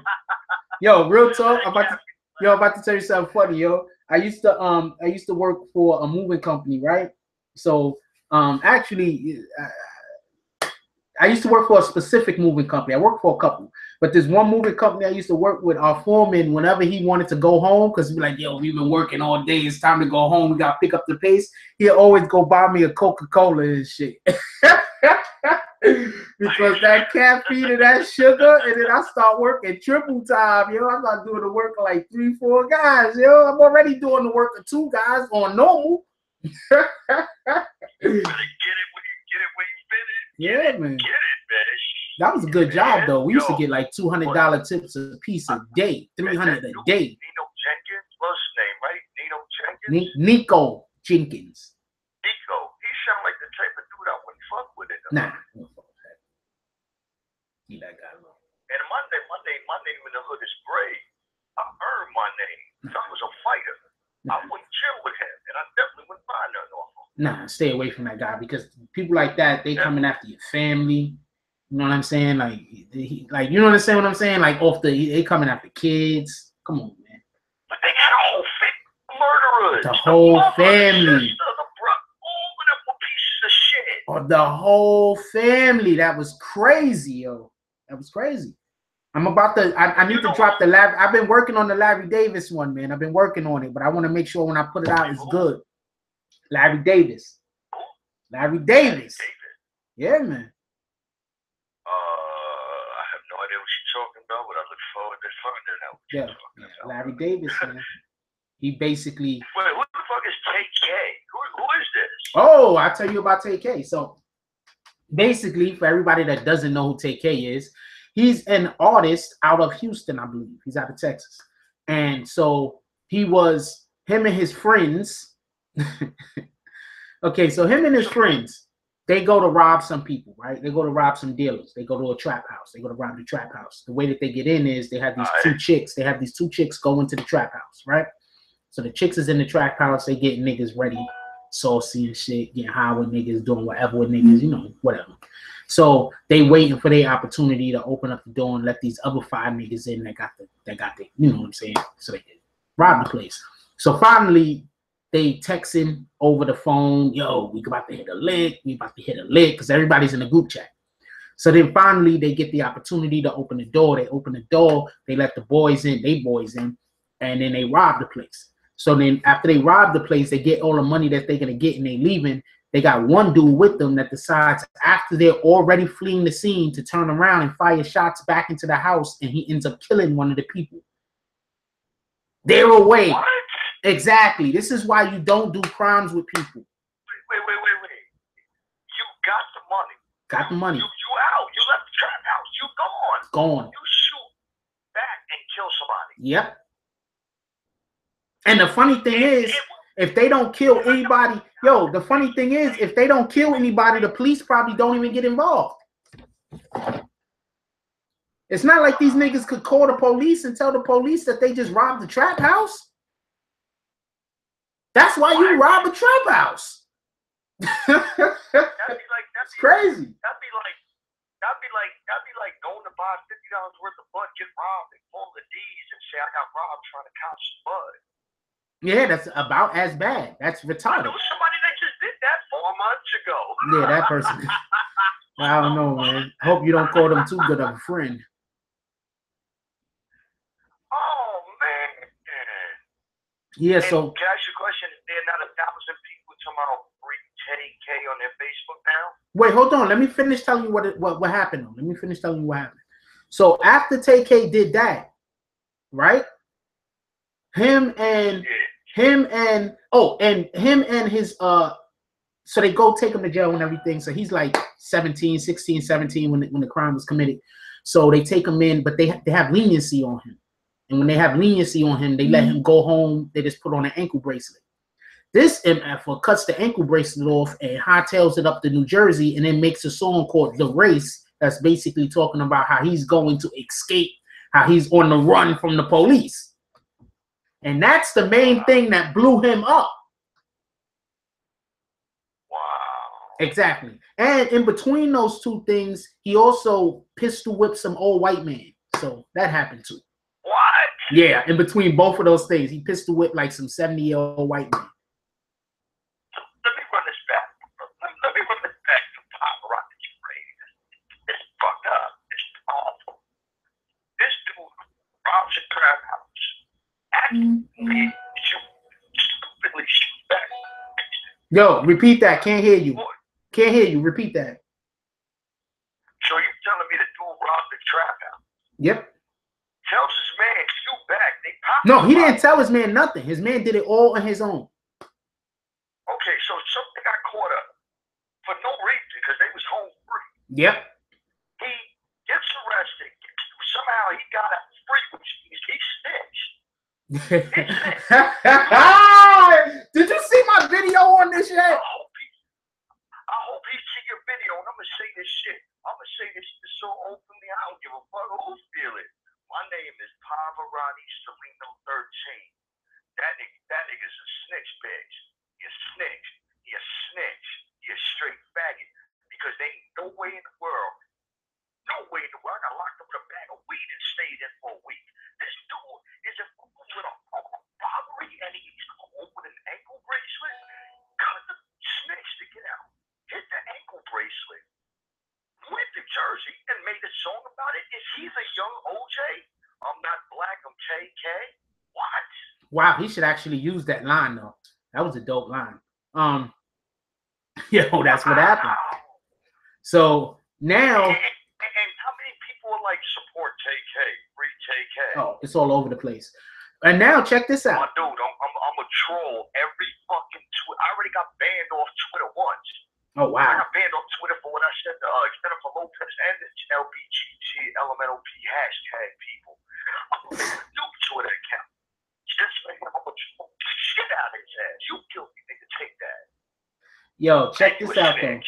Yo, real talk. I'm about to tell you something funny, yo. I used to work for a moving company, right? So actually I used to work for a specific moving company. I worked for a couple, but there's one moving company I used to work with. Our foreman, whenever he wanted to go home, because we're like, yo, we've been working all day. It's time to go home. We got to pick up the pace. He'd always go buy me a Coca-Cola and shit. Because that caffeine and that sugar, and then I start working triple time, yo. I'm not doing the work of like 3-4 guys, yo. I'm already doing the work of 2 guys on normal.
Get it when you finish.
Yeah, man.
Get it, man.
That was a good job, though. We used to get like $200 tips a piece a day, $300 a day.
Nino Jenkins, what's his name, right? Nino Jenkins?
Nico Jenkins.
Nico. He sound like the type of dude I wouldn't fuck with it.
Nah. He that guy low.
And my name in the hood is Bray. I earned my name. I was a fighter. I wouldn't chill with him, and I definitely wouldn't buy nothing off him.
Nah, stay away from that guy, because people like that, they coming after your family. You know what I'm saying? Like you know what I'm saying? What I'm saying? Like they coming after kids. Come on, man.
But they got a whole murderers.
The whole family.
All of them were pieces of shit.
Oh, the whole family. That was crazy, yo. That was crazy. I'm about to. I need to drop the lab. I've been working on the Larry Davis one, man. I've been working on it, but I want to make sure when I put it out, it's good. Larry Davis. Larry Davis. Yeah, man.
I have no idea what you're talking about, but I look forward to finding out.
Yeah, Larry Davis, man. He basically.
Wait, who the fuck is Tay-K? Who is this?
Oh, I'll tell you about Tay-K. So basically, for everybody that doesn't know who Tay-K is, he's an artist out of Houston, I believe. He's out of Texas. And so him and his friends. Okay, so him and his friends, they go to rob some people, right? They go to rob some dealers. They go to a trap house. They go to rob the trap house. The way that they get in is they have these 2 chicks. They have these 2 chicks go into the trap house, right? So the chicks is in the trap house. They getting niggas ready, saucy and shit, getting high with niggas, doing whatever with niggas, you know, whatever. So they waiting for their opportunity to open up the door and let these other 5 niggas in that got the, you know what I'm saying? So they can rob the place. So finally, they texting over the phone, yo, we about to hit a lick, because everybody's in the group chat. So then finally they get the opportunity to open the door. They open the door, they let the boys in, and then they rob the place. So then after they rob the place, they get all the money that they're gonna get and they leaving. They got one dude with them that decides after they're already fleeing the scene to turn around and fire shots back into the house, and he ends up killing one of the people. They're away.
What?
Exactly. This is why you don't do crimes with people.
Wait. You got the money.
Got the money.
You out. You left the trap house. You gone.
Gone.
You shoot back and kill somebody.
Yep. And the funny thing is, if they don't kill anybody, the funny thing is, if they don't kill anybody, the police probably don't even get involved. It's not like these niggas could call the police and tell the police that they just robbed the trap house. That's why you rob a trap house. That's crazy.
That'd be like going to buy $50 worth of bud, get robbed, and pull the D's and say I got robbed trying to count some bud.
Yeah, that's about as bad. That's retarded.
I know somebody that just did that for a months ago.
Yeah, that person. I don't know, man. I hope you don't call them too good of a friend.
Oh, man.
Yeah,
and
so.
Can I ask you a question? Is there not 1,000 people tomorrow free Tay-K on their Facebook now?
Wait, hold on. Let me finish telling you what happened. Let me finish telling you what happened. So after Tay-K did that, right? Him and his so they go take him to jail and everything. So he's like 16, 17 when the crime was committed. So they take him in, but they have leniency on him. And when they have leniency on him, they let him go home. They just put on an ankle bracelet. This MF cuts the ankle bracelet off and hightails it up to New Jersey and then makes a song called The Race that's basically talking about how he's going to escape, how he's on the run from the police. And that's the main thing that blew him up.
Wow.
Exactly. And in between those two things, he also pistol whipped some old white man. So that happened too.
What?
Yeah, in between both of those things, he pistol whipped like some 70-year-old white man.
Let me run this back. Let me run this back to Pavarotti. It's fucked up. It's awful. This dude robs a crap house. Actually, stupidly shoot back.
Yo, repeat that. Can't hear you. Can't hear you. Repeat that.
So you're telling me the dude robbed the trap house?
Yep.
Tells his man, shoot back. They popped.
No, he didn't tell his man nothing. His man did it all on his own.
Okay, so something got caught up for no reason because they was home free.
Yep.
He gets arrested. Somehow he got out free, which means he snitched.
Did you see my video on this yet?
I hope he see your video, and I'm gonna say this shit. I'm gonna say this shit so openly. I don't give a fuck who feel it. My name is Pavarotti Salino 13. That nigga's a snitch, bitch. You snitch. You snitch. You straight faggot. Because there ain't no way in the world. No way in the world. I got locked up with a bag of weed and stayed in for a week. This dude is a with a robbery and he's home with an ankle bracelet. Cut the snitch to get out. Hit the ankle bracelet. Went to Jersey and made a song about it. Is he the young OJ? I'm not black, I'm Tay-K. What?
Wow, he should actually use that line though. That was a dope line. Yo, that's what happened. So now,
and how many people are like support Tay-K, free Tay-K?
Oh, it's all over the place. And now check this out.
Dude, I'm a troll every fucking Twitter. I already got banned off Twitter once.
Oh wow.
I got banned off Twitter for what I said to Jennifer Lopez and the LBGT hashtag people. I'm gonna make a new Twitter account. Just like I'm gonna troll the shit out of his ass. You guilty nigga, take that.
Yo, check this out though.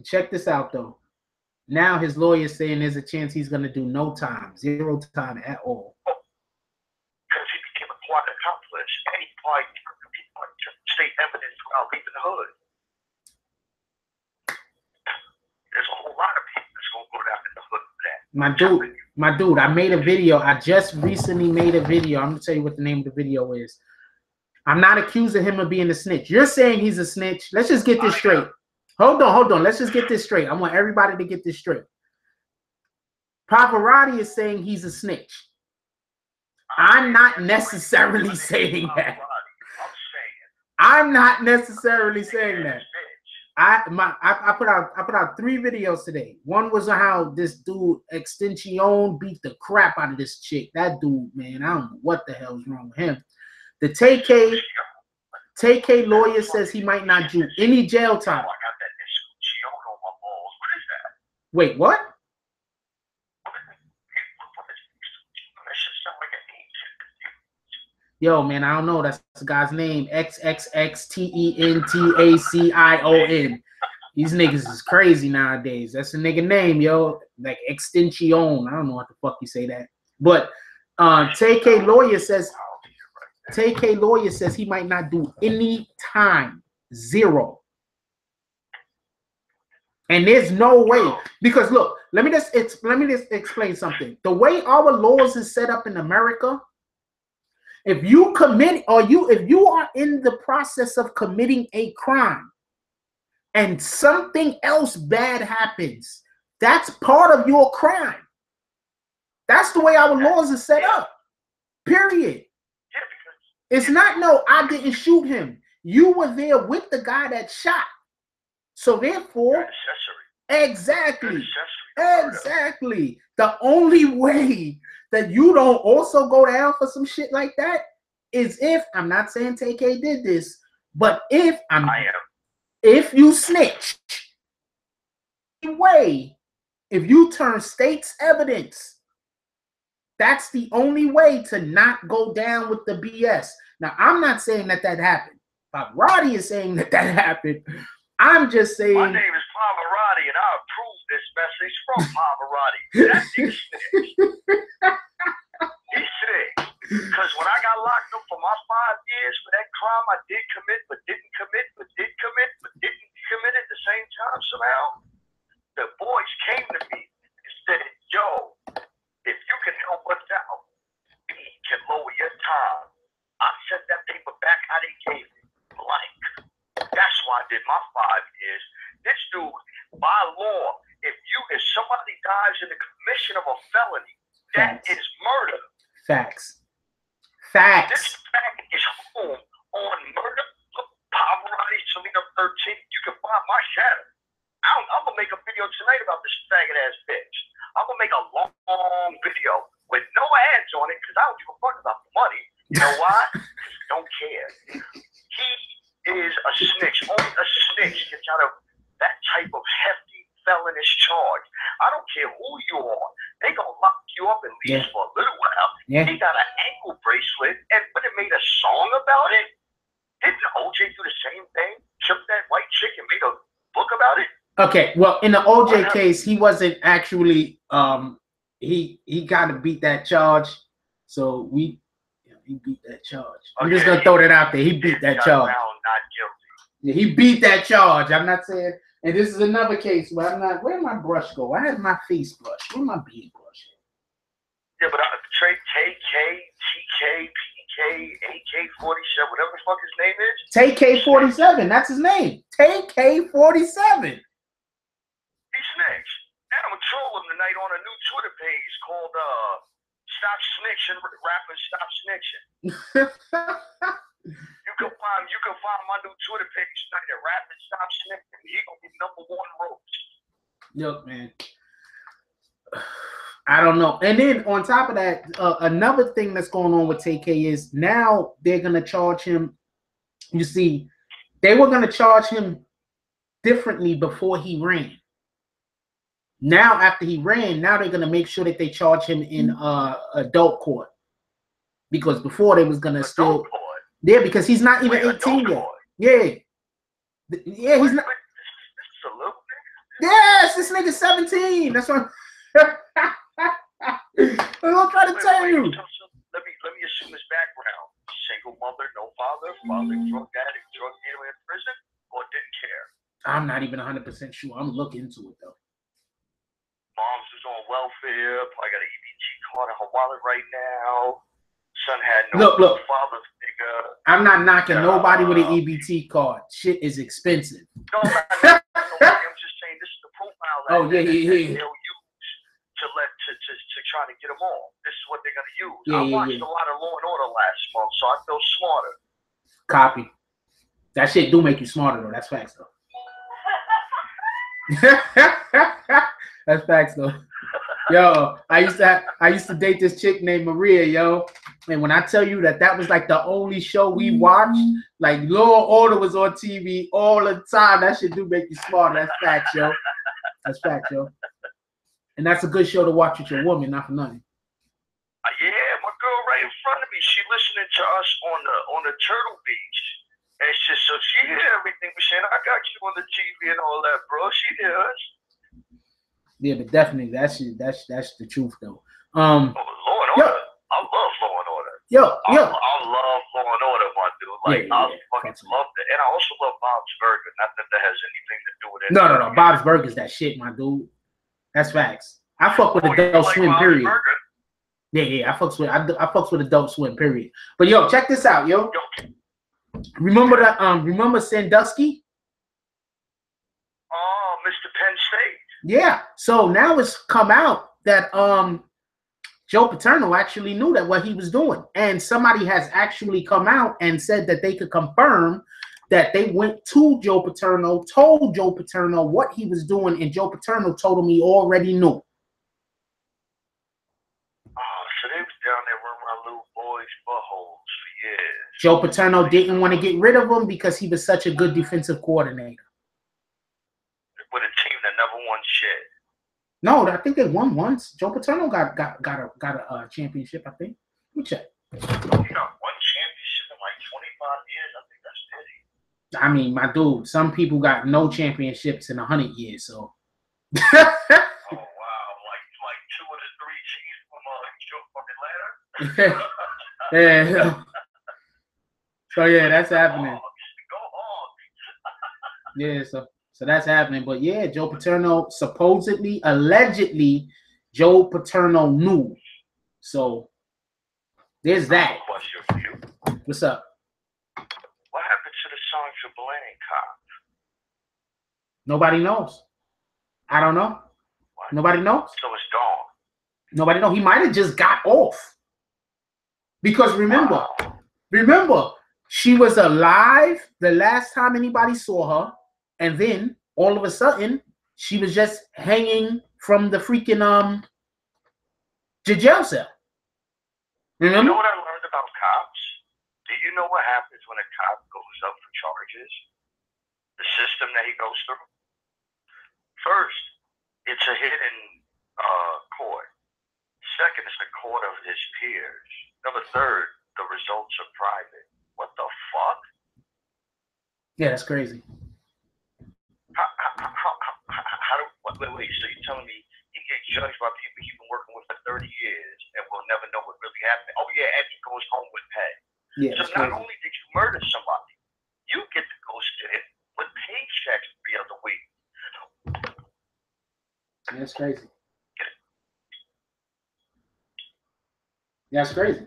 Check this out though. Now his lawyer's saying there's a chance he's gonna do no time, 0 time at all.
Because he became a quiet accomplice and he probably state evidence while leaving the hood. There's a whole lot of people that's gonna go down in the hood for that.
My dude, I made a video. I just recently made a video. I'm gonna tell you what the name of the video is. I'm not accusing him of being a snitch. You're saying he's a snitch. Let's just get this straight. Hold on. Let's just get this straight. I want everybody to get this straight. Pavarotti is saying he's a snitch. I'm not necessarily saying that. I'm not necessarily saying that. I put out 3 videos today. One was on how this dude Extension beat the crap out of this chick. That dude, man, I don't know what the hell's wrong with him. The Tay-K lawyer says he might not do any jail time. Wait, what? Yo, man, I don't know. That's the guy's name. XXXTENTACION. These niggas is crazy nowadays. That's a nigga name, yo. Like Extension. I don't know what the fuck you say that. But Tay-K lawyer says he might not do any time. 0. And there's no way, because look, let me just explain something. The way our laws is set up in America, if you commit if you are in the process of committing a crime, and something else bad happens, that's part of your crime. That's the way our laws are set up. Period. It's not no, I didn't shoot him. You were there with the guy that shot. So therefore, exactly. The only way that you don't also go down for some shit like that is if, I'm not saying Tay-K did this, but if you snitch, if you turn state's evidence, that's the only way to not go down with the BS. Now, I'm not saying that happened. Pavarotti is saying that happened. I'm just saying.
My name is Pavarotti, and I approve this message from Pavarotti. That nigga snitched. He sick. Because when I got locked up for my 5 years for that crime I did commit, but didn't commit, but did commit, but didn't commit at the same time somehow, the boys came to me and said, yo, if you can help us out, we can lower your time. I sent that paper back how they gave it, blank. That's why I did my 5 years. This dude, by law, if somebody dies in the commission of a felony, that is murder.
Facts.
This fact is home on murder. Pavarotti, Selena 13. You can find my shadow. I'm gonna make a video tonight about this faggot ass bitch. I'm gonna make a long video with no ads on it because I don't give a fuck about the money. You know why? Because I don't care. He is a snitch. Only a snitch gets out of that type of hefty felonious charge. I don't care who you are. They gonna lock you up and leave for a little while. He got an ankle bracelet and when it made a song about it, didn't OJ do the same thing? Killed that white chick and made a book about it? Okay, well, in the OJ case, he wasn't actually he got to beat that charge. So he beat that charge. I'm just gonna throw that out there. He beat that charge. Not guilty. Yeah, he beat that charge. I'm not saying. And this is another case where I'm not. Where did my brush go? I had my face brush. Where my bead brush? Yeah, but Tay-K, T-K, P-K, AK-47, whatever the fuck his name is. Tay-K-47. That's his name. Tay-K-47. He snitched. And I'm gonna troll him tonight on a new Twitter page called Stop Snitching, Rappers Stop Snitching. You can find my new Twitter page tonight at Rappers Stop Snitching. He gonna be #1 roast. Look, man. I don't know. And then on top of that, another thing that's going on with Tay-K is now they're gonna charge him. You see, they were gonna charge him differently before he ran. Now, after he ran, now they're gonna make sure that they charge him in adult court, because before they was gonna still because he's not even 18 yet. Yeah, he's not. Yes, this nigga's 17. That's what I'm trying to tell you. Let me assume his background: single mother, no father, drug addict, drug dealer in prison, or didn't care. I'm not even 100% sure. I'm looking into it though. Mom's is on welfare. Probably got an EBT card in her wallet right now. Son had no father figure. I'm not knocking nobody with an EBT card. Shit is expensive. No, I'm just saying this is the profile that they'll use to try to get them all. This is what they're gonna use. I watched a lot of Law and Order last month, so I feel smarter. Copy. That shit do make you smarter though. That's facts though. That's facts though. Yo, I used to date this chick named Maria, yo. And when I tell you that was like the only show we watched, like Law and Order was on TV all the time. That shit do make you smarter. That's facts, yo. That's facts, yo. And that's a good show to watch with your woman, not for nothing. Yeah, my girl right in front of me. She listening to us on the Turtle Beach. And it's so she hear everything we're saying. I got you on the TV and all that, bro. She hears. Yeah, but definitely that's the truth though. Law and Order. I love Law and Order. I love Law and Order, my dude. Like I fucking love it. And I also love Bob's Burger. Not that has anything to do with it. No. Bob's Burger's that shit, my dude. That's facts. I fuck with Adult Swim, period. Yeah. I fucks with Adult Swim, period. But yo, check this out, yo. Remember Sandusky? Mr. Penn State.
Yeah. So now it's come out that Joe Paterno actually knew that what he was doing, and somebody has actually come out and said that they could confirm that they went to Joe Paterno, told Joe Paterno what he was doing, and Joe Paterno told him he already knew.
Oh, so they was down there running my little boys' buttholes for years.
Joe Paterno didn't want to get rid of him because he was such a good defensive coordinator.
With a team that never won shit.
No, I think they won once. Joe Paterno got a championship, I think. Let me check.
He got one championship in like 25 years. I think that's pity.
I mean, my dude, some people got no championships in 100 years, so.
Oh, wow. Like 2 of the 3 teams from Joe fucking Atlanta?
Yeah. So, yeah, that's happening.
Go Hogs.
Yeah, so that's happening. But, yeah, Joe Paterno supposedly, allegedly, Joe Paterno knew. So, there's that.
Question for you.
What's up?
What happened to the songs of Blank Cop?
Nobody knows. I don't know.
What?
Nobody knows.
So it's gone.
Nobody knows. He might have just got off. Because remember, she was alive the last time anybody saw her. And then all of a sudden, she was just hanging from the freaking jail cell. Remember?
You know what I learned about cops? Do you know what happens when a cop goes up for charges? The system that he goes through? First, it's a hidden court. Second, it's a court of his peers. Number third, the results are private. What the fuck?
Yeah, that's crazy.
Wait, so you're telling me he gets judged by people he's been working with for 30 years and we'll never know what really happened? Oh, yeah, and he goes home with pay.
Yeah,
so not only did you murder somebody, you get to go sit with paychecks every other week.
That's crazy. That's crazy.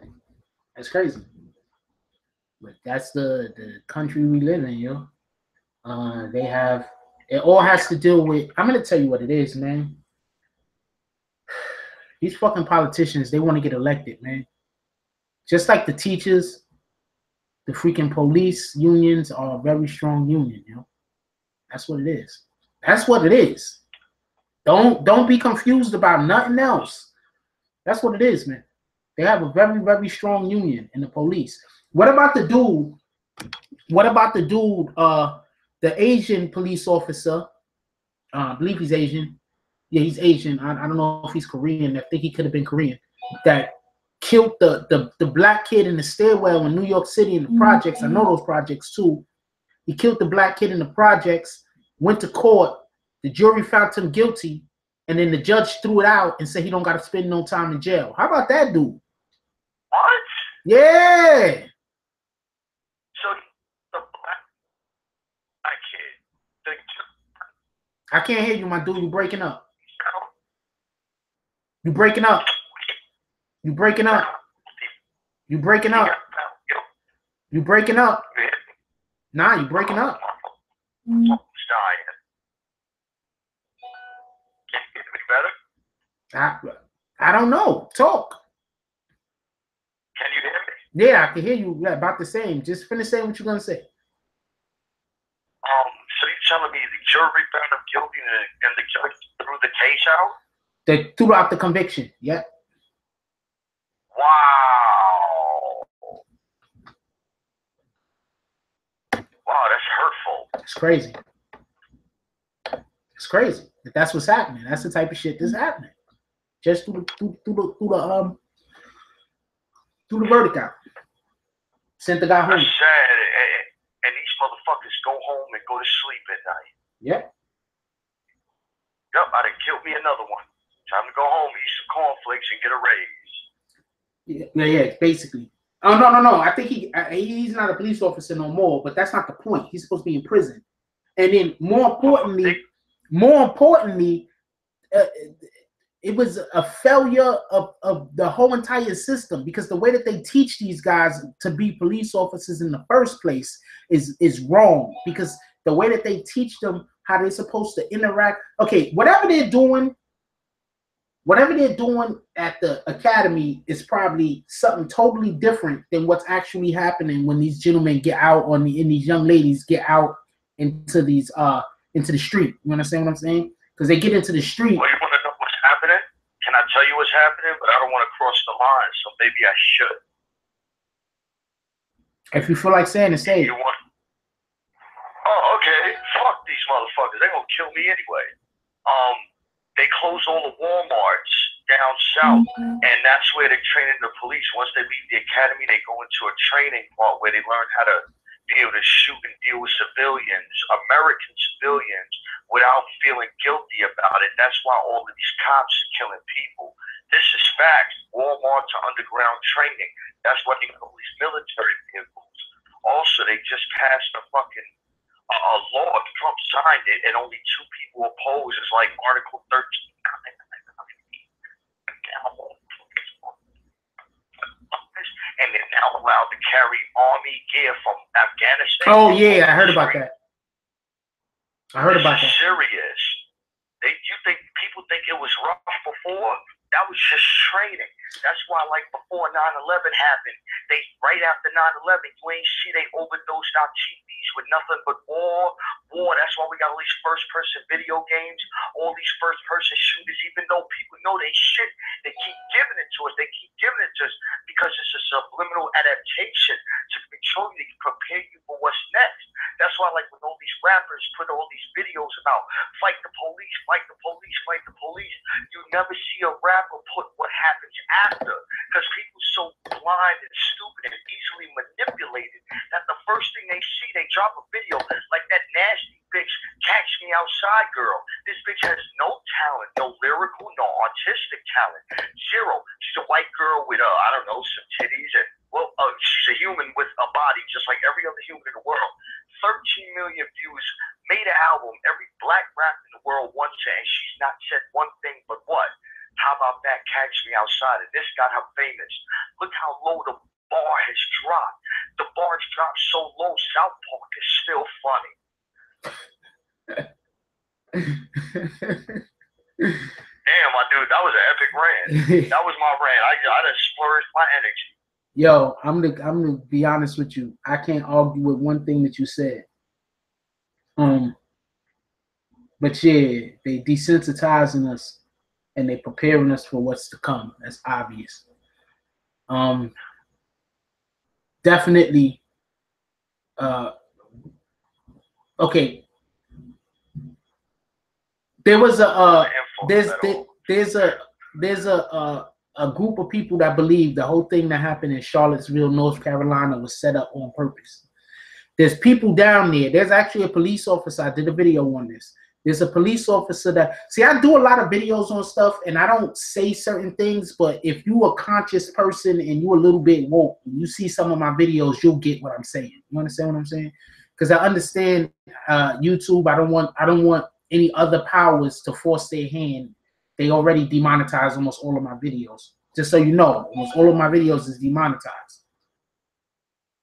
That's crazy. But that's the country we live in, yo. They have, it all has to do with, I'm going to tell you what it is, man. These fucking politicians, they want to get elected, man. Just like the teachers, the freaking police unions are a very strong union, yo. That's what it is. That's what it is. Don't be confused about nothing else. That's what it is, man. They have a very, very strong union in the police. What about the dude? What about the dude, the Asian police officer? I believe he's Asian. Yeah, he's Asian. I don't know if he's Korean. I think he could have been Korean. That killed the black kid in the stairwell in New York City in the projects. I know those projects too. He killed the black kid in the projects, went to court. The jury found him guilty, and then the judge threw it out and said he don't got to spend no time in jail. How about that dude?
What?
Yeah.
So the black kid.
I can't hear you, my dude. You breaking up. You breaking up. You breaking up. You breaking up. You breaking up. Nah, you breaking up. I don't know. Talk.
Can you hear me?
Yeah, I can hear you. Yeah, about the same. Just finish saying what you're gonna say.
So you're telling me the jury found him guilty and the judge threw the case out?
They threw out the conviction. Yep.
Wow. Wow, that's hurtful.
It's crazy. It's crazy. That's what's happening. That's the type of shit that's happening. Just through the verdict out. Sent the guy home.
That's sad. And these motherfuckers go home and go to sleep at night.
Yep.
Yep, I done killed me another one. Time to go home, eat some cornflakes, and get a raise.
Yeah, basically. Oh, no. I think he's not a police officer no more, but that's not the point. He's supposed to be in prison. And then more importantly, it was a failure of the whole entire system, because the way that they teach these guys to be police officers in the first place is wrong, because the way that they teach them how they're supposed to interact. Okay, whatever they're doing at the academy is probably something totally different than what's actually happening when these gentlemen get out and these young ladies get out into these into the street. You understand what I'm saying? Because they get into the street.
Well, you want to know what's happening? Can I tell you what's happening? But I don't want to cross the line, so maybe I should.
If you feel like saying it, say it.
You want? Oh, okay. Fuck these motherfuckers. They're gonna kill me anyway. They close all the Walmarts down south, and that's where they're training the police. Once they leave the academy, they go into a training part where they learn how to be able to shoot and deal with civilians, American civilians, without feeling guilty about it. That's why all of these cops are killing people. This is fact. Walmarts are underground training. That's why they got all these military vehicles. Also, they just passed a fucking a law. Trump signed it, and only 2 people oppose. It's like Article 13. And they're now allowed to carry army gear from Afghanistan.
Oh yeah, I heard about that.
This is serious. You think people think it was rough before? That was just training. That's why, like, before 9/11 happened, right after 9/11, you ain't see they overdosed our TVs with nothing but war. That's why we got all these first-person video games, all these first-person shooters. Even though people know they shit, they keep giving it to us. They keep giving it to us because it's a subliminal adaptation to control you, to prepare you for what's next. That's why, like, when all these rappers put all these videos about fight the police, fight the police, fight the police, you never see a rapper put what happens after, because people so blind and stupid and easily manipulated that the first thing they see, they drop a video like that nasty bitch Catch Me Outside girl. This bitch has no talent, no lyrical, no artistic talent, zero. She's a white girl with I don't know, some titties, and she's a human with a body just like every other human in the world. 13 million views, made an album. Every black rapper in the world wants her, and she's not said one thing but what? How about that Catch Me Outside? And this got her famous. Look how low the bar has dropped. The bar's dropped so low, South Park is still funny. Damn, my dude, that was an epic rant. That was my rant. I just splurged my energy.
Yo, I'm gonna be honest with you. I can't argue with one thing that you said. But yeah, they desensitizing us and they preparing us for what's to come. That's obvious. Definitely. Okay. There was there's a group of people that believe the whole thing that happened in Charlottesville, North Carolina was set up on purpose. There's people down there. There's actually a police officer. I did a video on this. There's a police officer that, see, I do a lot of videos on stuff and I don't say certain things, but if you a conscious person and you a little bit woke, you see some of my videos, you'll get what I'm saying. You understand what I'm saying? Because I understand YouTube. I don't want any other powers to force their hand. They already demonetized almost all of my videos. Just so you know, almost all of my videos is demonetized.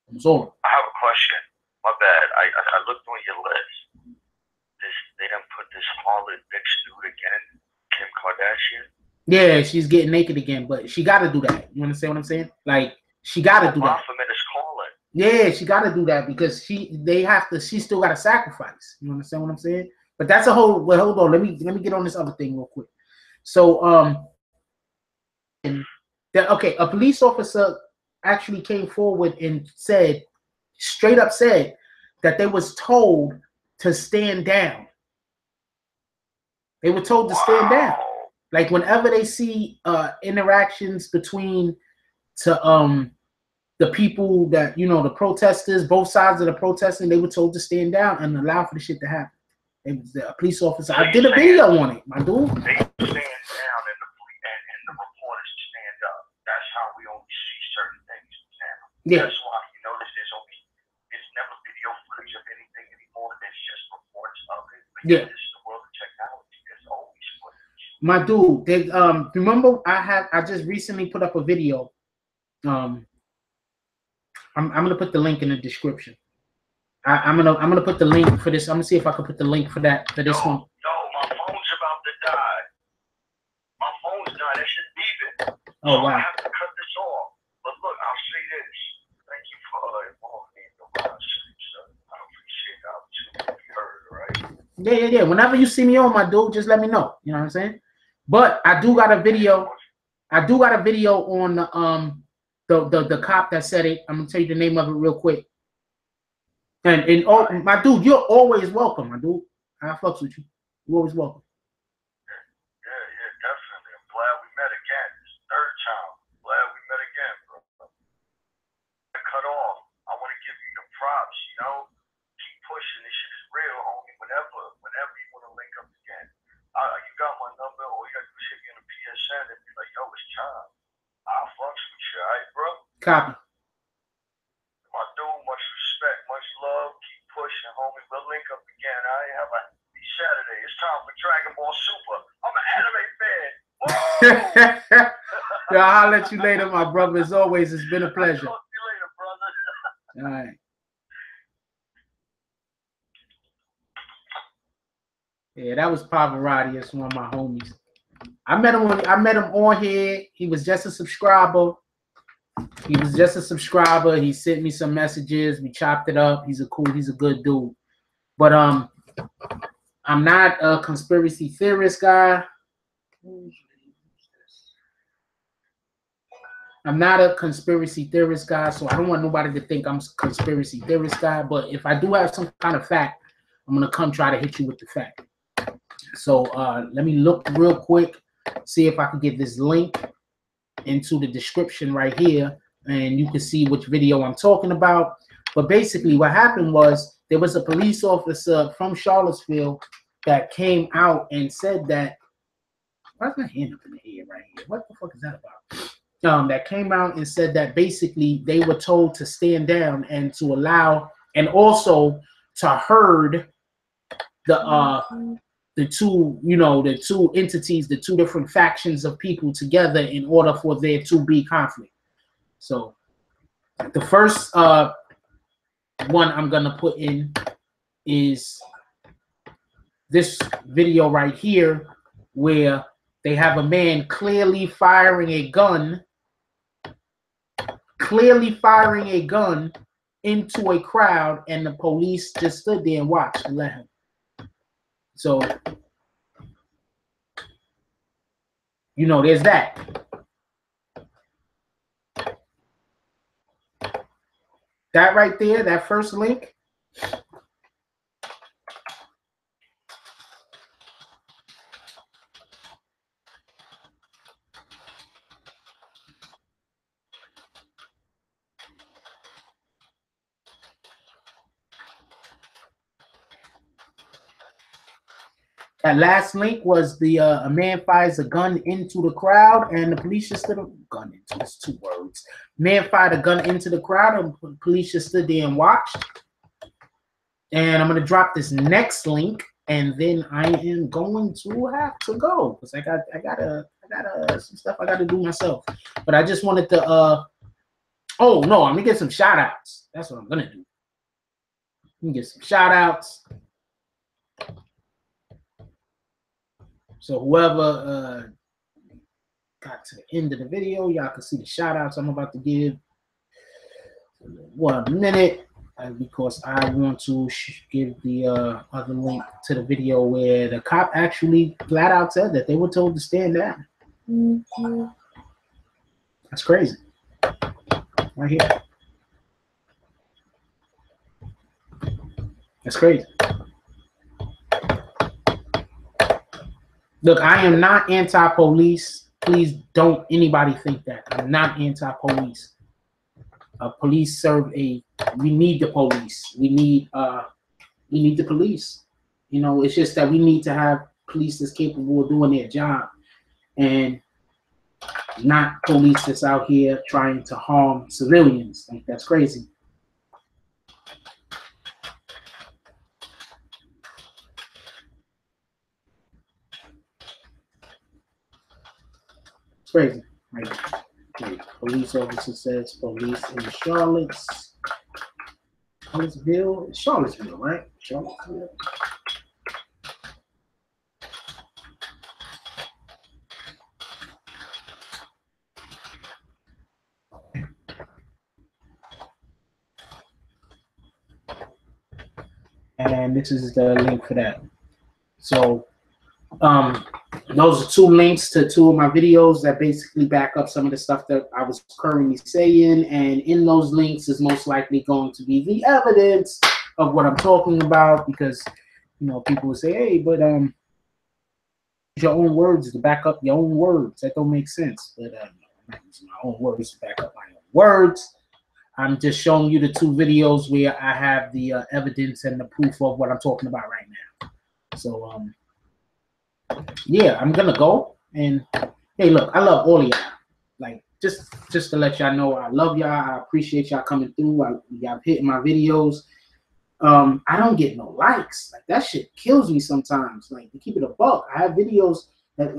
Almost all.
I have a question. My bad. I looked on your list. They done put this harlot bitch dude again, Kim Kardashian.
Yeah, she's getting naked again, but she got to do that. You understand what I'm saying? Like, she got to do that.
Baphomet is calling.
Yeah, she got to do that because she still got to sacrifice. You understand what I'm saying? But that's a whole. Well, hold on. Let me get on this other thing real quick. So, a police officer actually came forward and straight up said that they was told to stand down. They were told to stand down. Like whenever they see interactions between the people that, you know, the protesters, both sides of the protesting, they were told to stand down and allow for the shit to happen. It was a police officer. I did a video on it, my dude.
They stand down and the reporters stand up. That's how we only see certain things now.
Yeah.
That's why you notice there's never video footage of anything anymore. There's just reports of it. But
yeah.
This is the world of technology. There's always footage.
My dude, remember I just recently put up a video. I'm gonna put the link in the description. I'm gonna put the link for this. I'm gonna see if I can put the link for that for this one.
No, my phone's about to die. My phone's dying. That shit beeping.
Oh
so
wow.
I have to cut this off. But look, I'll say this. Thank you for involving me in the conversation. I appreciate the opportunity to be heard, right?
Yeah. Whenever you see me on, my dude, just let me know. You know what I'm saying? But I do got a video. I do got a video on the cop that said it. I'm gonna tell you the name of it real quick. And oh, my dude, you're always welcome, my dude. I fucks with you. You're always welcome.
Yeah, definitely. I'm glad we met again. It's the third time. Glad we met again, bro. I cut off. I want to give you the props, you know? Keep pushing. This shit is real, homie. Whenever you want to link up again. You got my number, or you got to hit me on the PSN and be like, yo, it's time. I'll fucks with you, all right, bro?
Copy.
My dude, much respect, much love. Keep pushing, homie. We'll link up again. I have a happy Saturday. It's time for Dragon Ball Super. I'm an anime fan.
Yo, I'll let you later, my brother. As always, it's been a pleasure.
I'll talk to you later, brother.
All right. Yeah, that was Pavarotti. That's one of my homies. I met him on here. He was just a subscriber. He sent me some messages. We chopped it up. He's a good dude. But I'm not a conspiracy theorist guy. I'm not a conspiracy theorist guy, so I don't want nobody to think I'm a conspiracy theorist guy. But if I do have some kind of fact, I'm gonna come try to hit you with the fact. So let me look real quick, see if I can get this link into the description right here, and you can see which video I'm talking about. But basically what happened was there was a police officer from Charlottesville that came out and said that, why's my hand up in the air right here? What the fuck is that about? That came out and said that basically they were told to stand down and to allow, and also to herd the two entities, the two different factions of people together in order for there to be conflict. So the first one I'm gonna put in is this video right here, where they have a man clearly firing a gun into a crowd, and the police just stood there and watched and let him. So, there's that. That right there, that first link. That last link was the a man fires a gun into the crowd, and the police just stood gun into. It's 2 words. Man fired a gun into the crowd, and the police just stood there and watched. And I'm gonna drop this next link, and then I am going to have to go because I got some stuff I gotta do myself. But I just wanted to oh no, I'm gonna get some shout outs. That's what I'm gonna do. Let me get some shout outs. So whoever got to the end of the video, y'all can see the shout outs I'm about to give. 1 minute, because I want to give the other link to the video where the cop actually flat out said that they were told to stand down. Mm-hmm. That's crazy. Right here. That's crazy. Look, I am not anti-police. Please don't anybody think that. I'm not anti-police. Police serve we need the police. We need the police. It's just that we need to have police that's capable of doing their job, and not police that's out here trying to harm civilians. Like, that's crazy. It's crazy. Police officer says police in Charlotte Charlottesville, right? Charlottesville. And this is the link for that. So those are 2 links to 2 of my videos that basically back up some of the stuff that I was currently saying, and in those links is most likely going to be the evidence of what I'm talking about, because people will say, hey, but your own words to back up your own words. That don't make sense. But I'm not using my own words to back up my own words. I'm just showing you the 2 videos where I have the evidence and the proof of what I'm talking about right now. So yeah, I'm gonna go. And hey, look, I love all of y'all. Like, just to let y'all know, I love y'all. I appreciate y'all coming through. Y'all hitting my videos. I don't get no likes. Like, that shit kills me sometimes. Like, to keep it a buck, I have videos that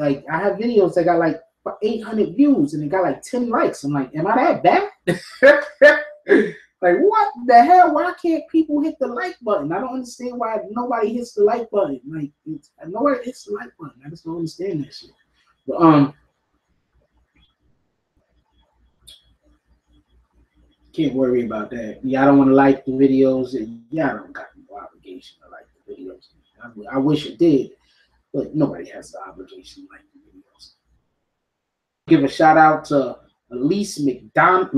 got like 800 views and it got like 10 likes. I'm like, am I that bad? Like, what the hell? Why can't people hit the like button? I don't understand why nobody hits the like button. Like, nobody hits the like button. I just don't understand that shit. But can't worry about that. Yeah, I don't want to like the videos. Yeah, I don't got no obligation to like the videos. I wish it did, but nobody has the obligation to like the videos. Give a shout out to Louise McDonald.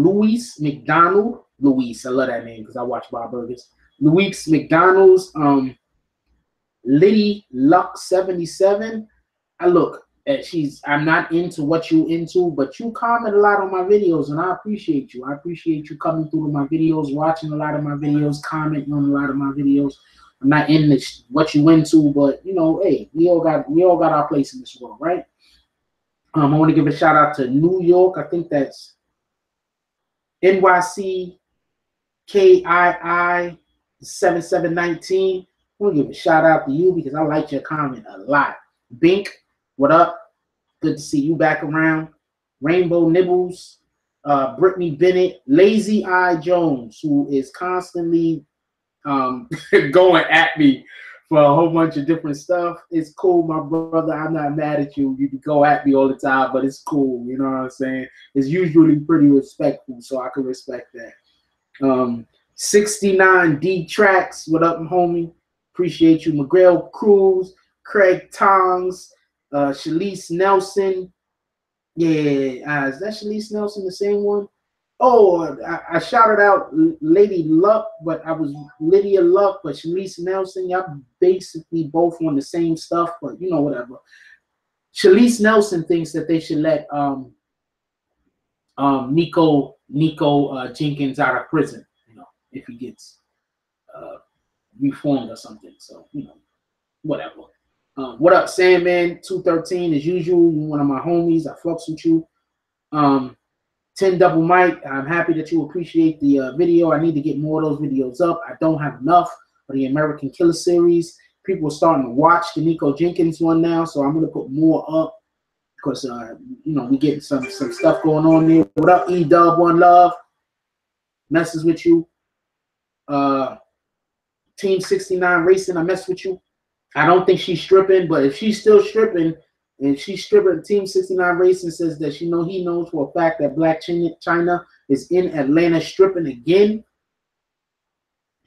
Louise, I love that name because I watch Bob Burgers. Louise McDonald's, Liddy Luck 77. I'm not into what you into, but you comment a lot on my videos, and I appreciate you. I appreciate you coming through to my videos, watching a lot of my videos, commenting on a lot of my videos. I'm not in this what you into, but hey, we all got our place in this world, right? I want to give a shout out to New York. I think that's NYC KII 7719. I want to give a shout out to you because I like your comment a lot. Bink, what up? Good to see you back around. Rainbow Nibbles, Brittany Bennett, Lazy Eye Jones, who is constantly going at me for a whole bunch of different stuff. It's cool, my brother. I'm not mad at you. You can go at me all the time, but it's cool. You know what I'm saying? It's usually pretty respectful, so I can respect that. 69D Tracks, what up, homie? Appreciate you. McGrail Cruz, Craig Tongs, Shalise Nelson. Yeah, is that Shalise Nelson the same one? Oh, I shouted out Lady Luck, but I was Lydia Luck, but Shalise Nelson. Y'all basically both on the same stuff, but whatever. Shalise Nelson thinks that they should let Nico Jenkins out of prison, if he gets reformed or something. So, whatever. What up, Sandman 213? As usual, you're one of my homies. I fucks with you. 10 Double Mike, I'm happy that you appreciate the video. I need to get more of those videos up. I don't have enough for the American Killer series. People are starting to watch the Nico Jenkins one now, so I'm going to put more up because, we getting some stuff going on there. What up, E-Dub, One Love? Messes with you. Team 69 Racing, I mess with you. I don't think she's stripping, but if she's still stripping, and she's stripping, Team 69 Racing says that he knows for a fact that Black China is in Atlanta stripping again.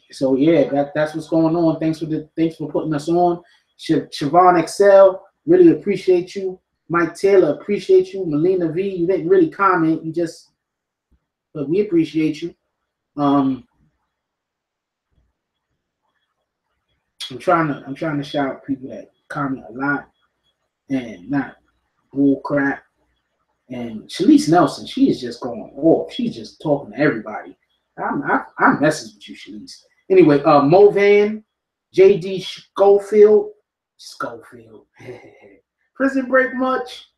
So yeah, that's what's going on. Thanks for putting us on. Siobhan Excel, really appreciate you. Mike Taylor, appreciate you. Melina V, you didn't really comment, but we appreciate you. I'm trying to shout out people that comment a lot and not bull crap. And Shalise Nelson, she is just going off. She's just talking to everybody. I'm messing with you, Shalise. Anyway, Movan, JD Schofield, Prison Break much.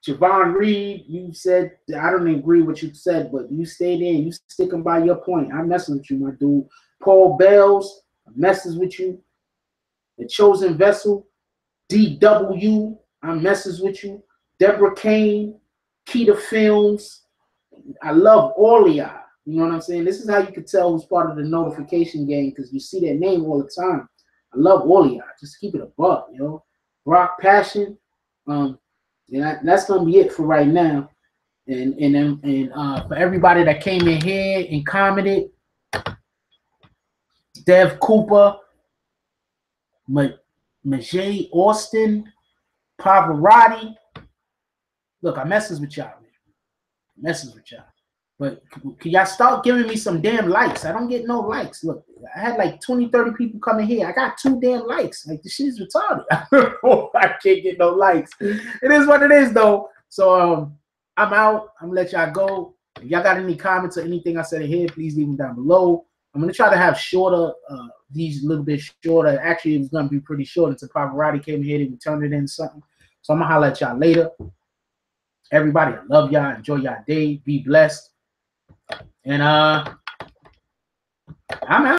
Javon Reed, you said, I don't agree with what you said, but you stayed in. You sticking by your point. I'm messing with you, my dude. Paul Bells, I'm messing with you. The Chosen Vessel, DW, I'm messing with you. Deborah Kane, Keita Films. I love all of y'all. You know what I'm saying? This is how you can tell who's part of the notification gang because you see their name all the time. I love all of y'all. Just keep it above, yo. Rock Passion. And that's gonna be it for right now. And for everybody that came in here and commented, Dev Cooper, Majay Austin, Pavarotti. Look, I messes with y'all, man. Messes with y'all. But can y'all start giving me some damn likes? I don't get no likes. Look, I had like 20, 30 people coming here. I got 2 damn likes. Like, this shit is retarded. I can't get no likes. It is what it is, though. So, I'm out. I'm going to let y'all go. If y'all got any comments or anything I said in here, please leave them down below. I'm going to try to have shorter, these a little bit shorter. Actually, it was going to be pretty short until Pavarotti came here and turned it into something. So, I'm going to holler at y'all later. Everybody, I love y'all. Enjoy y'all day. Be blessed. And I'm out.